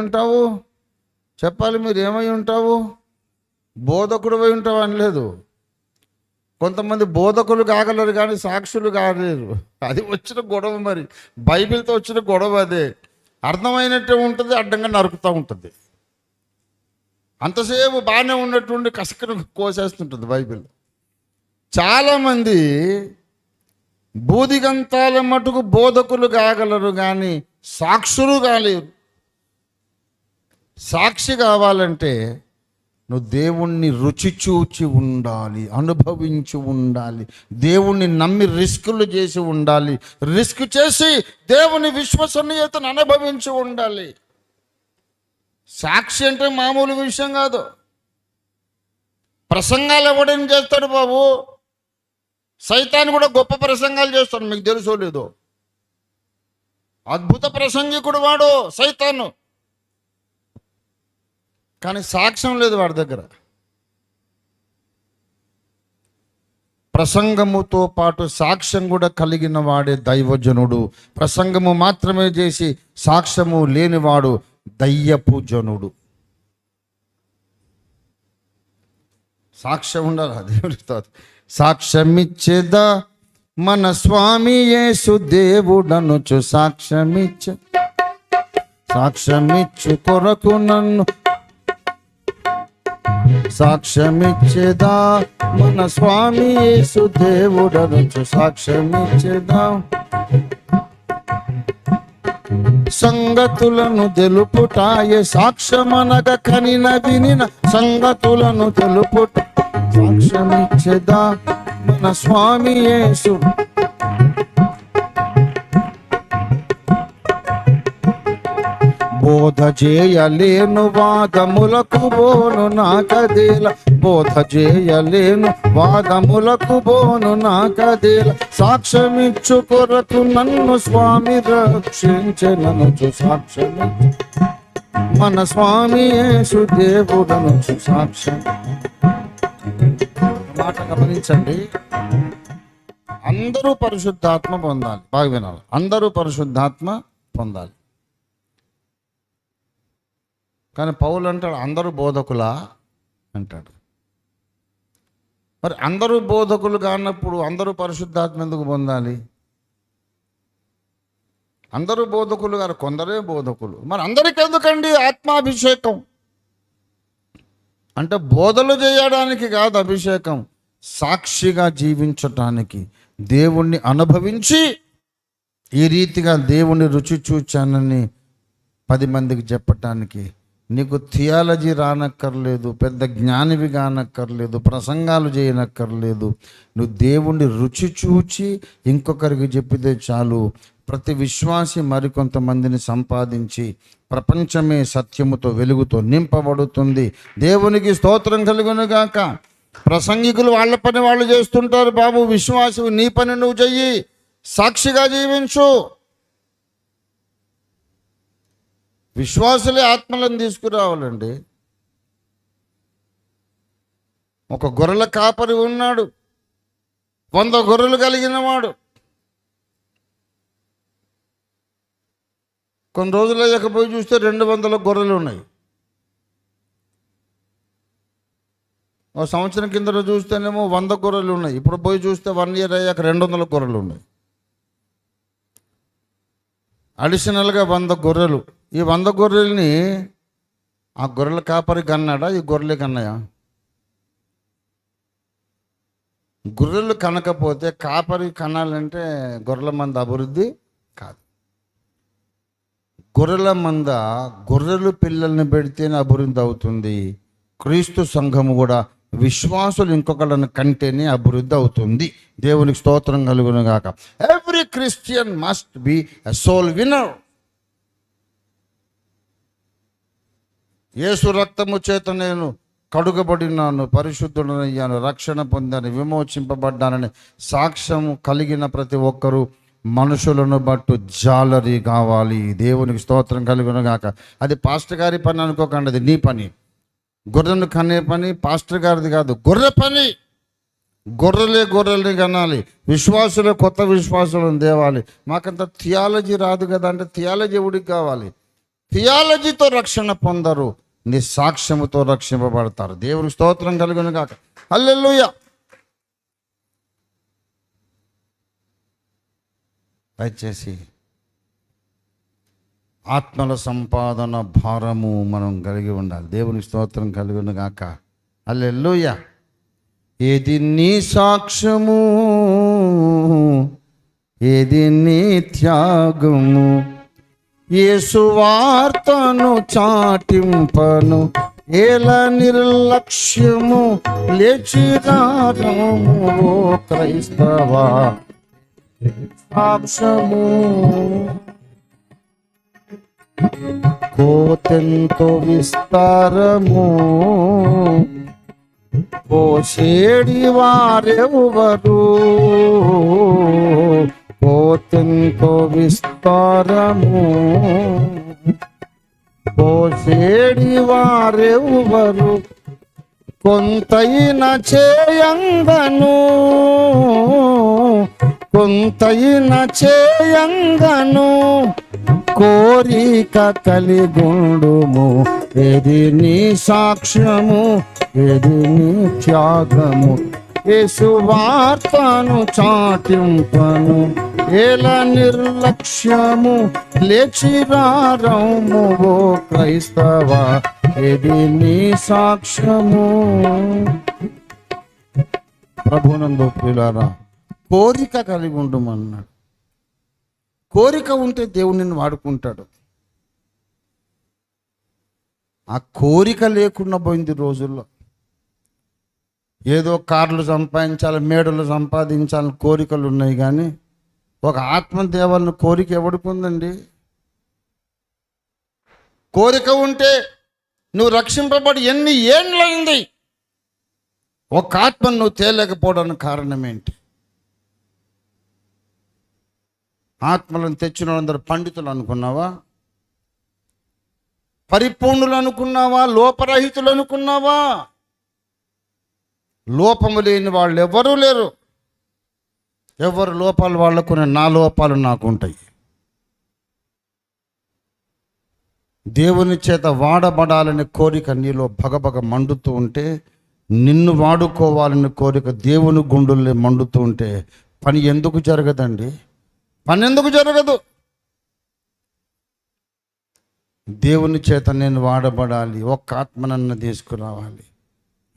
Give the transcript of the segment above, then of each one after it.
ఉంటావు చెప్పాలి, మీరు ఏమై ఉంటావు? బోధకుడు అయి ఉంటావు అనలేదు. కొంతమంది బోధకులు కాగలరు కానీ సాక్షులు కాగలేరు. అది వచ్చిన గొడవ. మరి బైబిల్తో వచ్చిన గొడవ అదే. అర్థమైనట్టు ఉంటుంది, అడ్డంగా నరుకుతూ ఉంటుంది. అంతసేపు బాగానే ఉన్నట్టుండి కసకను కోసేస్తుంటుంది బైబిల్. చాలామంది బూదిగంతాల మటుకు బోధకులు కాగలరు కానీ సాక్షులు కాలేరు. సాక్షి కావాలంటే నువ్వు దేవుణ్ణి రుచి చూచి ఉండాలి, అనుభవించి ఉండాలి, దేవుణ్ణి నమ్మి రిస్కులు చేసి ఉండాలి, రిస్క్ చేసి దేవుని విశ్వసనీయతను అనుభవించి ఉండాలి. సాక్షి అంటే మామూలు విషయం కాదు. ప్రసంగాలు ఎవడని చేస్తాడు బాబు? సైతాన్ కూడా గొప్ప ప్రసంగాలు చేస్తాడు, మీకు తెలుసో లేదో. అద్భుత ప్రసంగికుడు వాడు సైతాను, కానీ సాక్ష్యం లేదు వాడి దగ్గర. ప్రసంగముతో పాటు సాక్ష్యం కూడా కలిగిన వాడే దైవజనుడు. ప్రసంగము మాత్రమే చేసి సాక్ష్యము లేనివాడు దయ్యపు జనుడు. సాక్ష్యం ఉండాలి దేవుడితో. సాక్ష్యమిచ్చేదా మన స్వామి యేసు దేవుడనుచు సాక్ష్యమిచ్చు కొరకు నన్ను సాక్ష్యమిచ్చేదా మన స్వామి యేసు దేవుడనుచు సాక్ష్యమిచ్చేదా. సంగతులను తెలుపుటాయే సాక్ష్యమనగ కనిన వినిన సంగతులను తెలుపుట సాక్ష్యమిచ్చేదా మన స్వామి యేసు. బోధ చేయలేను వాదములకు బోను నాకదేల, బోధ చేయలేను వాదములకు బోను నాకదేల. సాక్ష్యమిచ్చు కొరకు నన్ను స్వామి రక్షించెననుచు సాక్ష్యమిచ్చు మన స్వామి యేసు దేవుడనుచు సాక్ష్యం. మాట గమనించండి, అందరూ పరిశుద్ధాత్మ పొందాలి. బాగా వినాలి, అందరూ పరిశుద్ధాత్మ పొందాలి. కానీ పౌలు అంటాడు అందరూ బోధకులా అంటాడు. మరి అందరూ బోధకులు కానప్పుడు అందరూ పరిశుద్ధాత్మ ఎందుకు పొందాలి? అందరూ బోధకులు గారు, కొందరే బోధకులు. మరి అందరికీ ఎందుకండి ఆత్మాభిషేకం? అంటే బోధలు చేయడానికి కాదు అభిషేకం, సాక్షిగా జీవించటానికి, దేవుణ్ణి అనుభవించి ఈ రీతిగా దేవుని రుచి చూచానని 10 మందికి చెప్పటానికి. నీకు థియాలజీ రానక్కర్లేదు, పెద్ద జ్ఞానివి కానక్కర్లేదు, ప్రసంగాలు చేయనక్కర్లేదు. నువ్వు దేవుణ్ణి రుచి చూచి ఇంకొకరికి చెప్పితే చాలు. ప్రతి విశ్వాసి మరికొంతమందిని సంపాదించి ప్రపంచమే సత్యముతో వెలుగుతో నింపబడుతుంది. దేవునికి స్తోత్రం కలుగునుగాక. ప్రసంగికులు వాళ్ళ పని వాళ్ళు చేస్తుంటారు బాబు. విశ్వాసి నీ పని నువ్వు చెయ్యి, సాక్షిగా జీవించు. విశ్వాసులే ఆత్మలను తీసుకురావాలండి. ఒక గొర్రెల కాపరి ఉన్నాడు, 100 గొర్రెలు కలిగిన వాడు. కొన్ని రోజులు అయ్యాక పోయి చూస్తే 200 గొర్రెలు ఉన్నాయి. ఒక సంవత్సరం కింద చూస్తేనేమో 100 గొర్రెలు ఉన్నాయి. ఇప్పుడు పోయి చూస్తే 1 ఇయర్ అయ్యాక 200 గొర్రెలు ఉన్నాయి. అడిషనల్గా 100 గొర్రెలు. ఈ 100 గొర్రెల్ని ఆ గొర్రెల కాపరి కన్నాడా, ఈ గొర్రెలే కన్నాయా? గొర్రెలు కనకపోతే కాపరి కనాలంటే గొర్రెల మంద అభివృద్ధి కాదు. గొర్రెల మంద గొర్రెలు పిల్లల్ని పెడితేనే అభివృద్ధి అవుతుంది. క్రీస్తు సంఘము కూడా విశ్వాసులు ఇంకొకళ్ళని కంటేనే అభివృద్ధి అవుతుంది. దేవునికి స్తోత్రం కలుగును గాక. Every Christian must be a soul winner. యేసు రక్తము చేత నేను కడుగబడినాను, పరిశుద్ధుడనయ్యాను, రక్షణ పొందాను, విమోచింపబడ్డానని సాక్ష్యం కలిగిన ప్రతి ఒక్కరూ మనుషులను బట్టు జాలరీ కావాలి. దేవునికి స్తోత్రం కలుగును గాక. అది పాస్టర్ గారి పని అనుకోకండి, అది నీ పని. గొర్రెను కనే పని పాస్టర్ గారిది కాదు, గొర్రె పని. గొర్రెల్ని కనాలి. విశ్వాసులే కొత్త విశ్వాసులను తేవాలి. మాకంత థియాలజీ రాదు కదా అంటే థియాలజీ ఎవడికి కావాలి? థియాలజీతో రక్షణ పొందరు, నీ సాక్ష్యముతో రక్షింపబడతారు. దేవుని స్తోత్రం కలుగును గాక. హల్లెలూయా. దయచేసి ఆత్మల సంపాదన భారము మనం కలిగి ఉండాలి. దేవుని స్తోత్రం కలుగును గాక. హల్లెలూయా. ఏది నీ సాక్ష్యము, ఏది నీ త్యాగము, యేసు వార్తను చాటింపను ఏల నిర్లక్ష్యము, లేచిరారము ఓ క్రైస్తవా సాక్ష్యము. కోతెంతో విస్తారము, పోసేడి వారెవరు, కోతెంతో విస్తారము, పోసేడి వారెవరు, కొంతైన చేయంగను, కొంతైన చేయంగను, కోరిక కలిగుండుము. ఏది నీ సాక్ష్యము, ఏది నీ త్యాగము, యేసు వార్తను చాటింపను ఏల నిర్లక్ష్యము, లేచిరారము ఓ క్రైస్తవా, ఏది నీ సాక్ష్యము. ప్రభునందు ప్రియులారా, కోరిక కలిగి ఉండమన్నాడు. కోరిక ఉంటే దేవుడు నిన్ను వాడుకుంటాడు. ఆ కోరిక లేకుండా పోయింది రోజుల్లో. ఏదో కార్లు సంపాదించాలి, మేడలు సంపాదించాలని కోరికలు ఉన్నాయి, కానీ ఒక ఆత్మదేవాలని కోరిక ఎవరికి ఉందండి? కోరిక ఉంటే నువ్వు రక్షింపబడి ఎన్ని ఏండ్లైంది, ఒక ఆత్మను నువ్వు తేలేకపోవడానికి కారణం ఏంటి? ఆత్మలను తెచ్చిన వాళ్ళందరూ పండితులు అనుకున్నావా? పరిపూర్ణులు అనుకున్నావా? లోపరహితులు అనుకున్నావా? లోపము లేని వాళ్ళు ఎవరూ లేరు. ఎవరు లోపాలు వాళ్ళకునే, నా లోపాలు నాకు ఉంటాయి. దేవుని చేత వాడబడాలనే కోరిక నీలో భగభగ మండుతూ ఉంటే, నిన్ను వాడుకోవాలనే కోరిక దేవుని గుండెల్లో మండుతూ ఉంటే పని ఎందుకు జరగదండి? పని ఎందుకు జరగదు? దేవుని చేత నేను వాడబడాలి, ఒక్క ఆత్మ నన్ను తీసుకురావాలి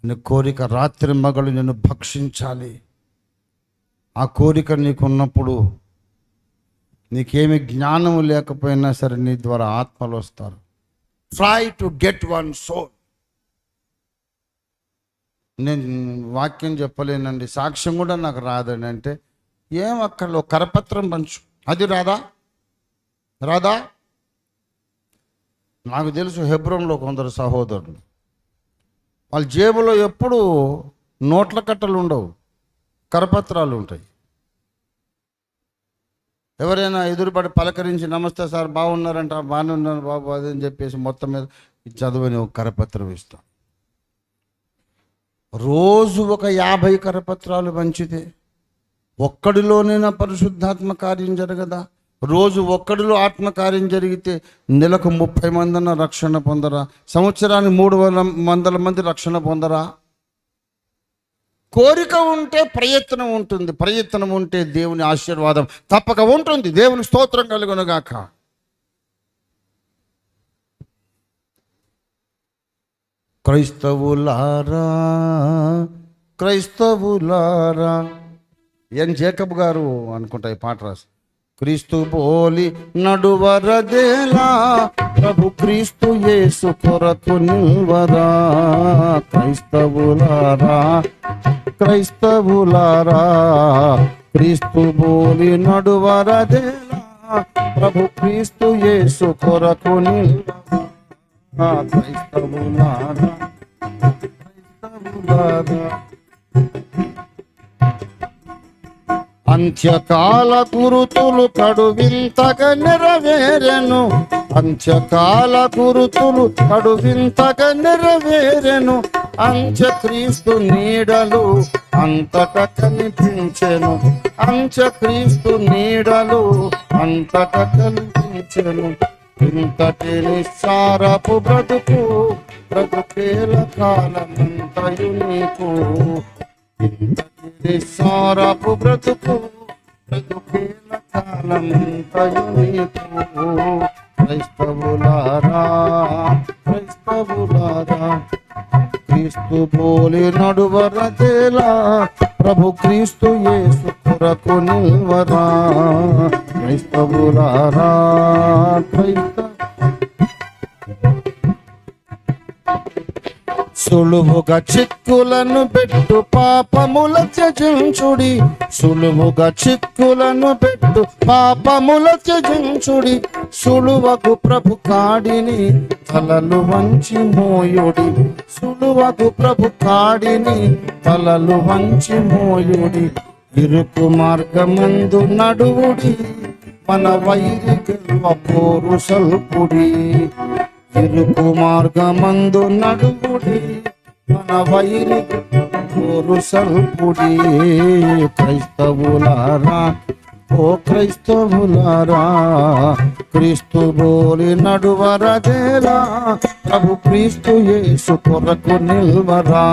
నీ కోరిక రాత్రి మగలు నేను భక్షించాలి. ఆ కోరిక నీకున్నప్పుడు నీకేమి జ్ఞానము లేకపోయినా సరే నీ ద్వారా ఆత్మలు వస్తారు. Try to get one soul. నేను వాక్యం చెప్పలేనండి, సాక్ష్యం కూడా నాకు రాదండి అంటే, ఏం అక్కర్లో కరపత్రం పంచు, అది రాదా? నాకు తెలుసు హెబ్రోన్లో కొందరు సహోదరులు, వాళ్ళ జేబులో ఎప్పుడు నోట్ల కట్టలు ఉండవు, కరపత్రాలు ఉంటాయి. ఎవరైనా ఎదురుపడి పలకరించి నమస్తే సార్ బాగున్నారంట, బాగానే ఉన్నారు బాబు అది అని చెప్పేసి మొత్తం మీద చదువుని ఒక కరపత్రం ఇస్తాం. రోజు ఒక 50 కరపత్రాలు పంచితే ఒక్కడిలోనైనా పరిశుద్ధాత్మ కార్యం జరగదా? రోజు ఒక్కడిలో ఆత్మకార్యం జరిగితే నెలకు 30 మందిన రక్షణ పొందరా? సంవత్సరానికి 300 మంది రక్షణ పొందరా? కోరిక ఉంటే ప్రయత్నం ఉంటుంది, ప్రయత్నం ఉంటే దేవుని ఆశీర్వాదం తప్పక ఉంటుంది. దేవుని స్తోత్రం కలుగునుగాక. క్రైస్తవులారా క్రైస్తవులారా, ఎన్ జేకబ్ గారు అనుకుంటా ఈ పాట రాసి, క్రీస్తు పోలి నడువరదేలా, ప్రభు క్రీస్తు యేసు కొరకు నిల్వరా. క్రైస్తవులారా క్రైస్తవులారా, క్రీస్తు పోలి నడువరదేలా, ప్రభు క్రీస్తు యేసు కొరకు నిల్వరా. క్రైస్తవులారా క్రైస్తవులారా, అంత్యకాల గురుతులు కడువింతగా నెరవేరెను, అంత్యకాల గురుతులు కడువింతగా నెరవేరెను, అంత్యక్రీస్తు నీడలు అంతట కనిపించెను, అంత్యక్రీస్తు నీడలు అంతట కనిపించెను. ఇంతటి నిస్సారపు బ్రతుకు బ్రతుకేల కాలమంతయు నీకు. ఇంతటి నిస్సారపు బ్రతుకు బ్రతుకేల కాలమంతయు నీకు. క్రైస్తవులారా క్రైస్తవులారా, క్రీస్తు పోలి నడువరచేలా ప్రభు క్రీస్తు యేసు కొరకు నిల్వరా. క్రైస్తవులారా సులువుగా చిక్కులను పెట్టు పాపముల త్యజించుడి. సులువుగా చిక్కులను పెట్టు పాపముల త్యజించుడి. సులువకు ప్రభు కాడిని తలలు వంచి మోయుడి. సులువకు ప్రభు కాడిని తలలు వంచి మోయుడి. ఇరుకు మార్గమందు నడువుడి, మన వైరి గెలువ పోరు సల్పుడి. ఇరుకు మార్గమందు నడువుడి, మన వైరి పోరు సల్పుడి. క్రైస్తవులారా ఓ క్రైస్తవులారా, క్రీస్తు బోలి నడువరజేలా ప్రభు క్రీస్తు యేసు కొరకు నిల్వరా.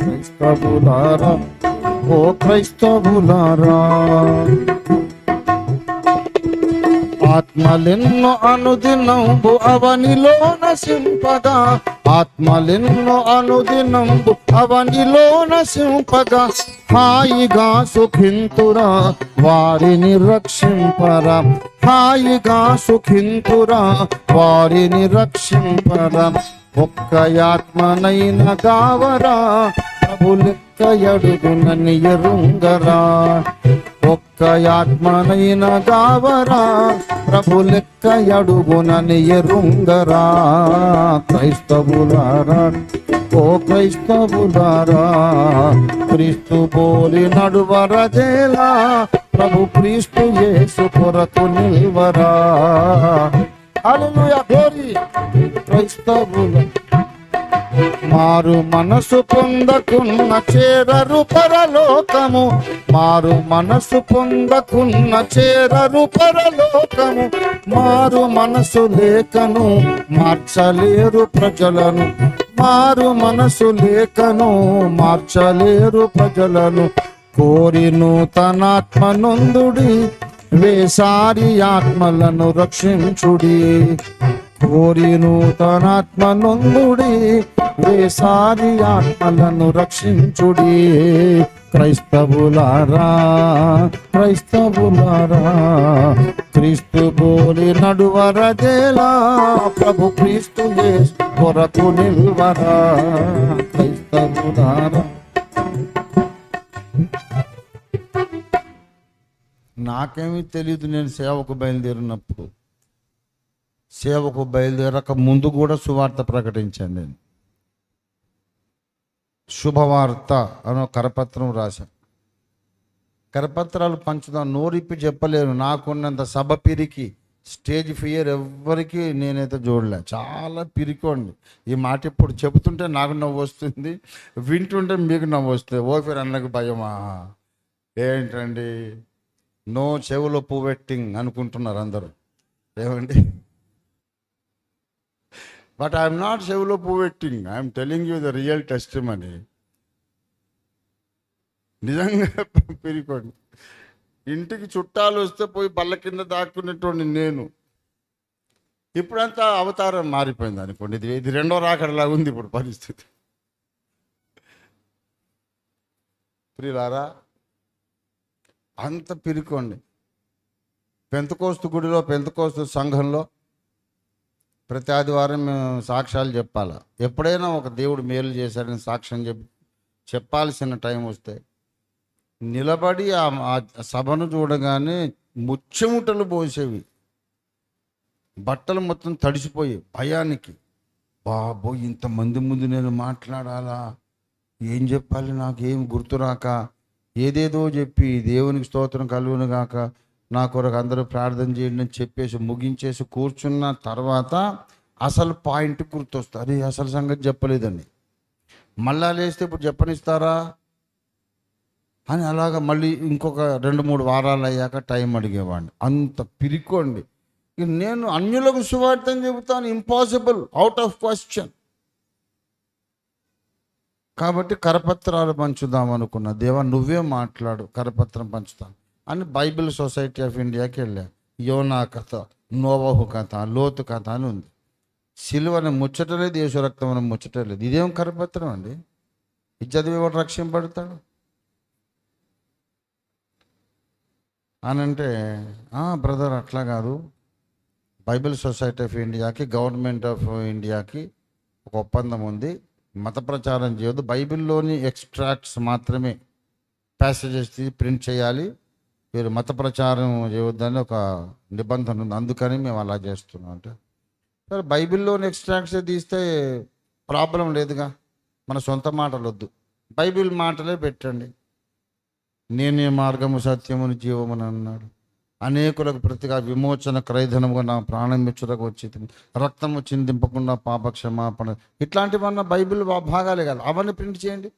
క్రైస్తవులారా ఓ క్రైస్తవులారా, ఆత్మలెన్నో అనుదినంబు అవనిలో నశింపగా. ఆత్మలెన్నో అనుదినంబు అవనిలో నశింపగా. హాయిగా సుఖింతురా వారిని రక్షింపరా. హాయిగా సుఖింతురా వారిని రక్షింపరా. ఒక్క ఆత్మనైన గావరా ప్రభు లెక్క అడుగునని ఎరుంగరా. ఒక్క ఆత్మనైన గావరా ప్రభు లెక్క అడుగునని ఎరుంగరా. క్రైస్తవులారా ఓ క్రైస్తవులారా, క్రీస్తు బోలి నడువరజేలా ప్రభు క్రీస్తు యేసు కొరకు నిల్వరా. హల్లెలూయా, గ్లోరీ. క్రైస్తవుల మారు మనసు పొందకున్న చేరరు పరలోకము. మారు మనసు పొందకున్న చేరరు పరలోకము. మారు మనసు లేకను మార్చలేరు ప్రజలను. మారు మనసు లేకను మార్చలేరు ప్రజలను. కోరి నూతనాత్మ నొందుడి, వేసారి ఆత్మలను రక్షించుడి. కోరి నూతనాత్మ నొందుడి, వేసారి ఆత్మలను రక్షించుడి. క్రైస్తవులారా క్రైస్తవులారా, క్రీస్తు బోలి నడువరజేలా ప్రభు క్రీస్తు యేసు కొరకు నిల్వరా. క్రైస్తవులారా, నాకేమీ తెలియదు. నేను సేవకు బయలుదేరినప్పుడు, సేవకు బయలుదేరక ముందు కూడా సువార్త ప్రకటించాను. నేను శుభవార్త అనే కరపత్రం రాశాను. కరపత్రాలు పంచుదాం, నోరిప్పి చెప్పలేను. నాకున్నంత సభ పిరికి, స్టేజ్ ఫియర్ ఎవ్వరికి నేనైతే చూడలే. చాలా పిరికోండి. ఈ మాట ఇప్పుడు చెబుతుంటే నాకు నవ్వు వస్తుంది, వింటుంటే మీకు నవ్వు వస్తుంది. ఓ ఫిర్ అన్నకు భయమా ఏంటండి, నో చెవులో పువ్వెట్టింగ్ అనుకుంటున్నారు అందరూ. ఏమండి, బట్ ఐఎమ్ నాట్ చెవులో పువ్వెట్టింగ్. I'm telling you the real testimony. నిజంగా పెరిగిపోండి. ఇంటికి చుట్టాలు వస్తే పోయి బల్ల కింద దాక్కునేటోండి నేను. ఇప్పుడంతా అవతారం మారిపోయింది అనుకోండి. ఇది రెండో రాకడలాగా ఉంది ఇప్పుడు పరిస్థితి. ప్రియులారా, అంత పిరికోండి. పెంతకోస్తు గుడిలో, పెంతకోస్తు సంఘంలో ప్రతి ఆదివారం మేము సాక్ష్యాలు చెప్పాలి. ఎప్పుడైనా ఒక దేవుడు మేలు చేశాడని సాక్ష్యం చెప్పాల్సిన టైం వస్తే నిలబడి ఆ సభను చూడగానే ముచ్చెముటలు పోసేవి, బట్టలు మొత్తం తడిసిపోయి భయానికి. బాబో, ఇంతమంది ముందు నేను మాట్లాడాలా, ఏం చెప్పాలి, నాకు ఏం గుర్తురాక ఏదేదో చెప్పి దేవునికి స్తోత్రం కలుగును గాక, నా కొరకు అందరూ ప్రార్థన చేయండి అని చెప్పేసి ముగించేసి కూర్చున్న తర్వాత అసలు పాయింట్ గుర్తొస్తుంది. అసలు సంగతి చెప్పలేదని. మళ్ళా లేస్తే ఇప్పుడు చెప్పనిస్తారా అని అలాగా మళ్ళీ ఇంకొక 2-3 వారాలు అయ్యాక టైం అడిగేవాడిని. అంత పిరికోండి. నేను అన్యులకు సువార్తని చెబుతాను, ఇంపాసిబుల్, అవుట్ ఆఫ్ క్వశ్చన్. కాబట్టి కరపత్రాలు పంచుదాం అనుకున్నా. దేవా నువ్వే మాట్లాడు, కరపత్రం పంచుతాను అని బైబిల్ సొసైటీ ఆఫ్ ఇండియాకి వెళ్ళా. యోనా కథ, నోవహు కథ, లోతు కథ అని ఉంది. సిలువని ముచ్చటలేదు, యేసు రక్తం అని ముచ్చటలేదు. ఇదేం కరపత్రం అండి? ఇది చదివి వాడు రక్షింపడతాడు అని అంటే, బ్రదర్ అట్లా కాదు, బైబిల్ సొసైటీ ఆఫ్ ఇండియాకి గవర్నమెంట్ ఆఫ్ ఇండియాకి ఒక ఒప్పందం ఉంది, మత ప్రచారం చేయొద్దు, బైబిల్లోని ఎక్స్ట్రాక్ట్స్ మాత్రమే ప్యాసేజెస్ ప్రింట్ చేయాలి, మీరు మత ప్రచారం చేయొద్దని ఒక నిబంధన ఉంది, అందుకని మేము అలా చేస్తున్నాం. అంటే సరే, బైబిల్లోని ఎక్స్ట్రాక్ట్స్ తీస్తే ప్రాబ్లం లేదుగా, మన సొంత మాటలు వద్దు, బైబిల్ మాటలే పెట్టండి. నేనే మార్గము సత్యమును జీవమును అన్నాడు. అనేకులకు ప్రతిగా విమోచన క్రయధనముగా నా ప్రాణం మెచ్చుటకు వచ్చి రక్తము చిందింపకుండా పాప క్షమాపణ, ఇట్లాంటివన్న బైబిల్ భాగాలే కదా, అవన్నీ ప్రింట్ చేయండి,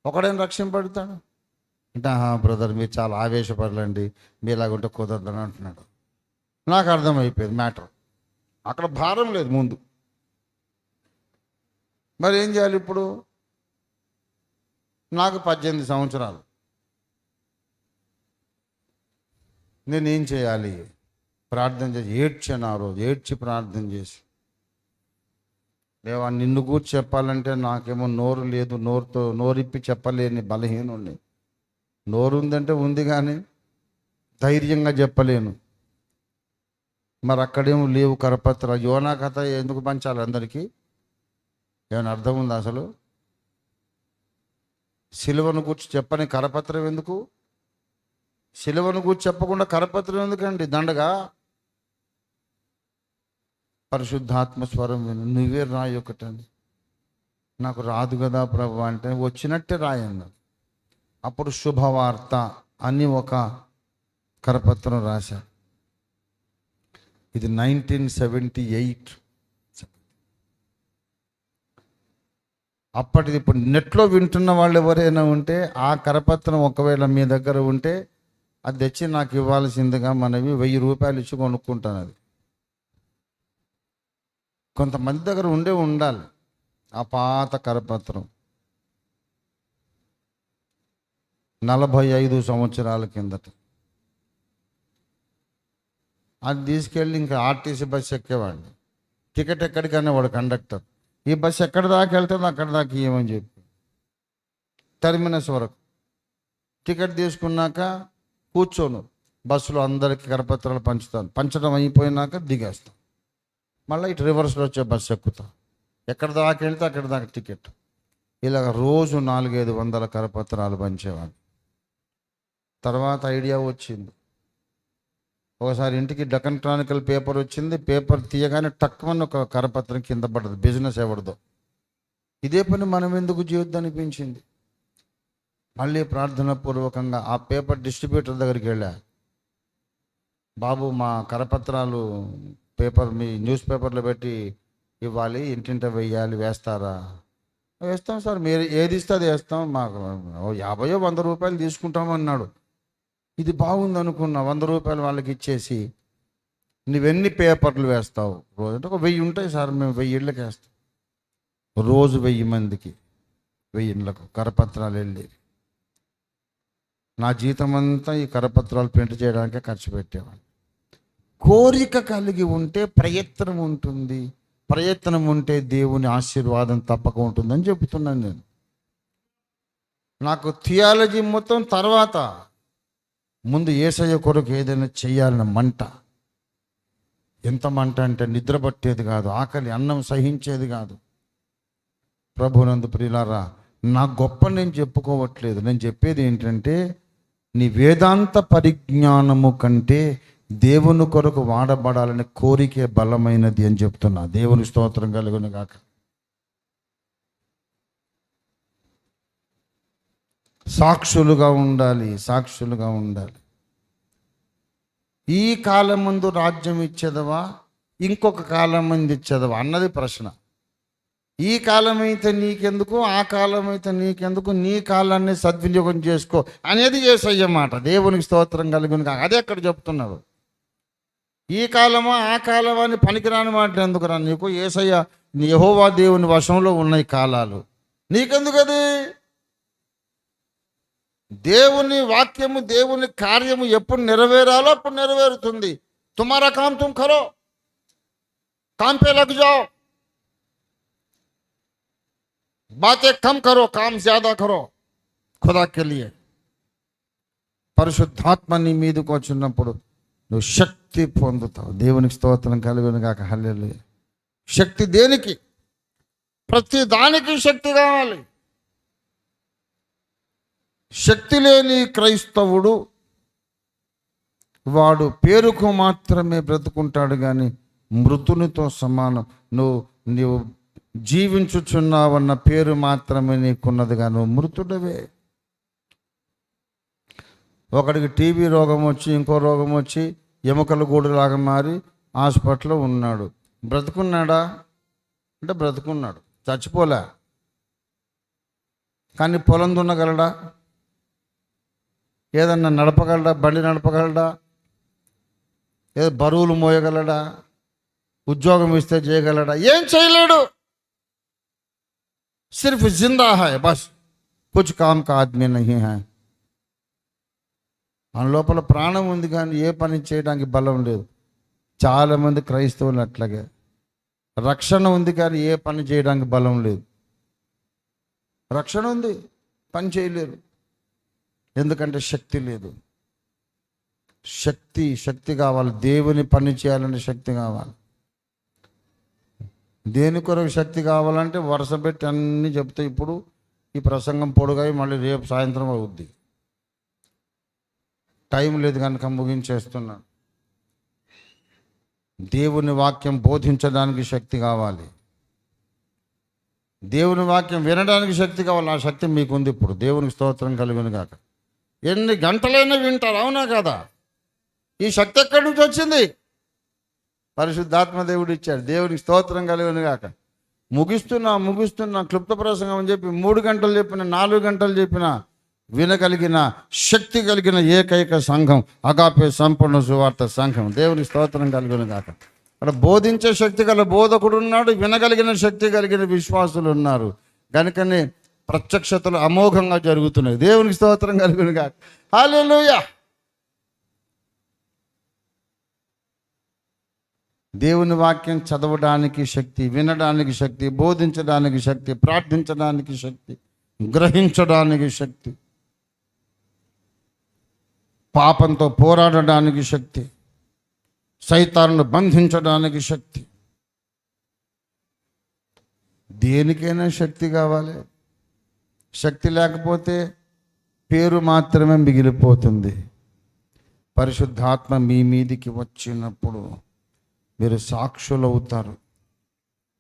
ఒకడైనా రక్షింపడతాడు. అంటే బ్రదర్ మీరు చాలా ఆవేశపడలండి, మీలాగుంటే కుదరదని అంటున్నాడు. నాకు అర్థమైపోయింది మ్యాటర్, అక్కడ భారం లేదు ముందు. మరి ఏం చేయాలి ఇప్పుడు? నాకు 18 సంవత్సరాలు, నేనేం చేయాలి? ప్రార్థన చేసి ఏడ్చాను. ఆ రోజు ఏడ్చి ప్రార్థన చేసి, దేవా నిన్ను కూర్చి చెప్పాలంటే నాకేమో నోరు లేదు, నోరిప్పి చెప్పలేని బలహీనుండి. నోరు ఉందంటే ఉంది కానీ ధైర్యంగా చెప్పలేను. మరి అక్కడేమో లేవు కరపత్ర. యోనా కథ ఎందుకు పంచాలి అందరికీ? ఏమైనా అర్థం ఉందా అసలు? సిలువను కూర్చి చెప్పని కరపత్రం ఎందుకు? సిలువను కూర్చి చెప్పకుండా కరపత్రం ఎందుకండి? దండగా పరిశుద్ధాత్మ స్వరం విను, నువ్వే రాయి ఒకటని. నాకు రాదు కదా ప్రభు అంటే, వచ్చినట్టే రాయన్నారు. అప్పుడు శుభవార్త అని ఒక కరపత్రం రాశారు. ఇది 1978. అప్పటిది. ఇప్పుడు నెట్లో వింటున్న వాళ్ళు ఎవరైనా ఉంటే ఆ కరపత్రం ఒకవేళ మీ దగ్గర ఉంటే అది తెచ్చి నాకు ఇవ్వాల్సిందిగా మనవి. 1000 రూపాయలు ఇచ్చి కొనుక్కుంటాను. అది కొంతమంది దగ్గర ఉండాలి ఆ పాత కరపత్రం. 45 సంవత్సరాల కిందట అది తీసుకెళ్ళి ఇంకా ఆర్టీసీ బస్సు ఎక్కేవాడిని. టికెట్ ఎక్కడికైనా వాడు కండక్టర్, ఈ బస్సు ఎక్కడి దాకా వెళ్తుంది అక్కడి దాకా ఇవ్వమని చెప్పి టెర్మినస్ వరకు టికెట్ తీసుకున్నాక కూర్చోను, బస్సులో అందరికీ కరపత్రాలు పంచుతాను. పంచడం అయిపోయినాక దిగేస్తాను, మళ్ళీ ఇటు రివర్స్లో వచ్చే బస్సు ఎక్కుతాను. ఎక్కడి దాకా వెళ్తే అక్కడి దాకా టికెట్. ఇలాగ రోజు 400-500 కరపత్రాలు పంచేవాడిని. తర్వాత ఐడియా వచ్చింది. ఒకసారి ఇంటికి డెక్కన్ క్రానికల్ పేపర్ వచ్చింది. పేపర్ తీయగానే టక్కుమని ఒక కరపత్రం కింద పడ్డది, బిజినెస్ ఎవరిదో. ఇదే పని మనం ఎందుకు చేయొద్దు అనిపించింది. మళ్ళీ ప్రార్థన పూర్వకంగా ఆ పేపర్ డిస్ట్రిబ్యూటర్ దగ్గరికి వెళ్ళా. బాబు మా కరపత్రాలు పేపర్ మీ న్యూస్ పేపర్లో పెట్టి ఇవ్వాలి, ఇంటింట వెయ్యాలి, వేస్తారా? వేస్తాం సార్, మీరు ఏది ఇస్తే అది వేస్తాం, మాకు 50-100 రూపాయలు తీసుకుంటామన్నాడు. ఇది బాగుంది అనుకున్నా. 100 రూపాయలు వాళ్ళకి ఇచ్చేసి, నువ్వెన్ని పేపర్లు వేస్తావు రోజు అంటే, ఒక 1000 ఉంటాయి సార్, మేము 1000 ఇళ్ళకి వేస్తాం. రోజు 1000 మందికి 1000 ఇళ్ళకు కరపత్రాలు వెళ్ళి నా జీతం అంతా ఈ కరపత్రాలు ప్రింట్ చేయడానికే ఖర్చు పెట్టేవాడిని. కోరిక కలిగి ఉంటే ప్రయత్నం ఉంటుంది, ప్రయత్నం ఉంటే దేవుని ఆశీర్వాదం తప్పక ఉంటుందని చెబుతున్నాను నేను. నాకు థియాలజీ మొత్తం తర్వాత, ముందు యేసయ్య కొరకు ఏదైనా చెయ్యాలన్న మంట. ఎంత మంట అంటే నిద్ర పట్టేది కాదు, ఆకలి అన్నం సహించేది కాదు. ప్రభునందు ప్రియులారా, నా గొప్ప నేను చెప్పుకోవట్లేదు. నేను చెప్పేది ఏంటంటే, నీ వేదాంత పరిజ్ఞానము కంటే దేవుని కొరకు వాడబడాలనే కోరికే బలమైనది అని చెప్తున్నా. దేవుని స్తోత్రం కలుగును గాక. సాక్షులుగా ఉండాలి, సాక్షులుగా ఉండాలి. ఈ కాలం ముందు రాజ్యం ఇచ్చేదవా, ఇంకొక కాలం ముందు ఇచ్చేదవా అన్నది ప్రశ్న. ఈ కాలం అయితే నీకెందుకు, ఆ కాలం అయితే నీకెందుకు, నీ కాలాన్ని సద్వినియోగం చేసుకో అనేది యేసయ్య మాట. దేవునికి స్తోత్రం కలుగును కాక. అదే అక్కడ చెప్తున్నాడు. ఈ కాలమా ఆ కాలమా అని పనికిరాని మాటలు ఎందుకురా నీకు? యేసయ్య యెహోవా దేవుని వశంలో ఉన్నాయి కాలాలు, నీకెందుకు అది? దేవుని వాక్యము దేవుని కార్యము ఎప్పుడు నెరవేరాలో అప్పుడు నెరవేరుతుంది. తుమారా కామ్ తుమ్ కరో, కామ్ పే లగ్ జాओ, బాతే కమ్ కరో కామ్ జ్యాదా కరో ఖుదా కే లియే. పరిశుద్ధాత్మ నీ మీదకి వచ్చినప్పుడు నువ్వు శక్తి పొందుతావు. దేవునికి స్తోత్రం కలుగును గాక. హల్లెలూయా. శక్తి దేనికి? ప్రతి దానికి శక్తి కావాలి. శక్తి లేని క్రైస్తవుడు వాడు పేరుకు మాత్రమే బ్రతుకుంటాడు, కానీ మృతునితో సమానం. నీవు జీవించుచున్నావన్న పేరు మాత్రమే నీకున్నదిగా నువ్వు మృతుడవే. ఒకడికి టీబీ రోగం వచ్చి ఇంకో రోగం వచ్చి ఎముకల గూడులాగా మారి హాస్పిటల్లో ఉన్నాడు. బ్రతుకున్నాడా అంటే బ్రతుకున్నాడు, చచ్చిపోలే. కానీ పొలం దున్నగలడా? ఏదన్నా నడపగలడా? బండి నడపగలడా? ఏదో బరువులు మోయగలడా? ఉద్యోగం ఇస్తే చేయగలడా? ఏం చేయలేడు. సిర్ఫ్ జిందా హై బస్, కుచ్ కామ్ కా ఆద్మీ నహీ హై. మన లోపల ప్రాణం ఉంది కానీ ఏ పని చేయడానికి బలం లేదు. చాలామంది క్రైస్తవులు అట్లాగే. రక్షణ ఉంది కానీ ఏ పని చేయడానికి బలం లేదు. రక్షణ ఉంది, పని చేయలేరు. ఎందుకంటే శక్తి లేదు. శక్తి కావాలి. దేవుని పని చేయాలంటే శక్తి కావాలి. దేని కొరకు శక్తి కావాలంటే వరుస పెట్టి అన్నీ చెప్తే ఇప్పుడు ఈ ప్రసంగం పొడుగాయి మళ్ళీ రేపు సాయంత్రం అవుద్ది. టైం లేదు కనుక ముగించేస్తున్నాను. దేవుని వాక్యం బోధించడానికి శక్తి కావాలి. దేవుని వాక్యం వినడానికి శక్తి కావాలి. ఆ శక్తి మీకుంది ఇప్పుడు. దేవునికి స్తోత్రం కలుగును గాక. ఎన్ని గంటలైనా వింటారు, అవునా కదా? ఈ శక్తి ఎక్కడి నుంచి వచ్చింది? పరిశుద్ధాత్మ దేవుడు ఇచ్చాడు. దేవునికి స్తోత్రం కలుగును గాక. ముగిస్తున్నా క్లుప్త ప్రసంగం అని చెప్పి 3 గంటలు చెప్పిన 4 గంటలు చెప్పిన వినగలిగిన శక్తి కలిగిన ఏకైక సంఘం అగాపే సంపూర్ణ సువార్త సంఘం. దేవునికి స్తోత్రం కలుగును గాక. అక్కడ బోధించే శక్తి గల బోధకుడు ఉన్నాడు, వినగలిగిన శక్తి కలిగిన విశ్వాసులు ఉన్నారు. కనుకనే ప్రత్యక్షతలు అమోఘంగా జరుగుతున్నాయి. దేవునికి స్తోత్రం కలుగును గాక. హల్లెలూయా. దేవుని వాక్యం చదవడానికి శక్తి, వినడానికి శక్తి, బోధించడానికి శక్తి, ప్రార్థించడానికి శక్తి, గ్రహించడానికి శక్తి, పాపంతో పోరాడడానికి శక్తి, సైతాన్ని బంధించడానికి శక్తి. దేనికైనా శక్తి కావాలి. శక్తి లేకపోతే పేరు మాత్రమే మిగిలిపోతుంది. పరిశుద్ధాత్మ మీ మీదికి వచ్చినప్పుడు మీరు సాక్షులు అవుతారు.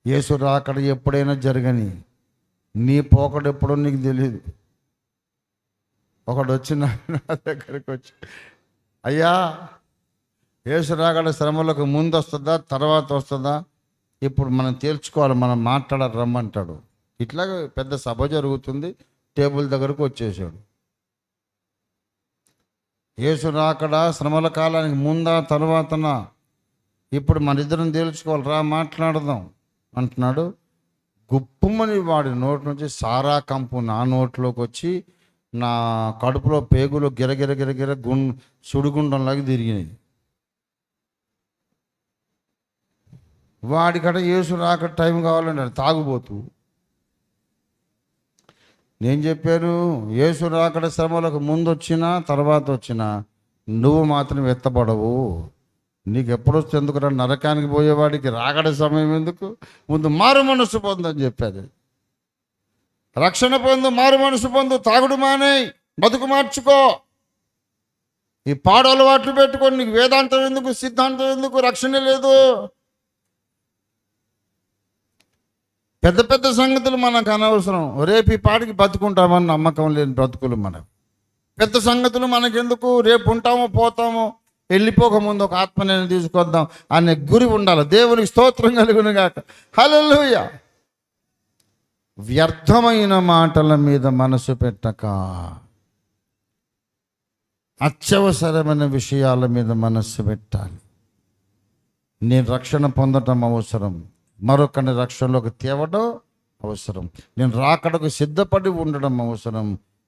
యేసు రాకడ ఎప్పుడైనా జరగని, నీ పోకడు ఎప్పుడో నీకు తెలియదు. ఒకడు వచ్చి నా దగ్గరికి వచ్చి, అయ్యా యేసు రాకడ శ్రమలకు ముందు వస్తుందా తర్వాత వస్తుందా ఇప్పుడు మనం తేల్చుకోవాలి, మనం మాట్లాడాలి రమ్మంటాడు. ఇట్లాగే పెద్ద సభ జరుగుతుంది, టేబుల్ దగ్గరకు వచ్చేసాడు. యేసు రాకడ శ్రమల కాలానికి ముందా తర్వాతనా ఇప్పుడు మన ఇద్దరం తేల్చుకోవాలి, రా మాట్లాడదాం అంటున్నాడు. గుప్పుమని వాడి నోటి నుంచి సారా కంపు నా నోట్లోకి వచ్చి నా కడుపులో పేగులు గిరగిర సుడిగుండంలాగా తిరిగినాయి. వాడికట యేసు రాక టైం కావాలంటే తాగుబోతు. నేను చెప్పాను, యేసు రాకడ శ్రమలకు ముందు వచ్చినా తర్వాత వచ్చినా నువ్వు మాత్రం ఎత్తపడవు. నీకు ఎప్పుడొస్తే ఎందుకు రా, నరకానికి పోయేవాడికి రాకడ సమయం ఎందుకు? ముందు మారు మనసు పొందని చెప్పారు. రక్షణ పొందు, మారు మనసు పొందు, తాగుడు మానే, బతుకు మార్చుకో. ఈ పాడు అలవాట్లు పెట్టుకొని నీకు వేదాంతం ఎందుకు, సిద్ధాంతం ఎందుకు? రక్షణ లేదు. పెద్ద పెద్ద సంగతులు మనకు అనవసరం. రేపు ఈ పాటికి బతుకుంటామని నమ్మకం లేని బ్రతుకులు మనకు. పెద్ద సంగతులు మనకెందుకు? రేపు ఉంటామో పోతామో, వెళ్ళిపోకముందు ఒక ఆత్మని తీసుకొద్దాం అనే గురి ఉండాలి. దేవునికి స్తోత్రం కలుగును గాక. హల్లెలూయా. వ్యర్థమైన మాటల మీద మనసు పెట్టక అత్యవసరమైన విషయాల మీద మనస్సు పెట్టాలి. నేను రక్షణ పొందటం అవసరం, మరొకరిని రక్షణలోకి తేవడం అవసరం, నేను రాకడకు సిద్ధపడి ఉండడం అవసరం,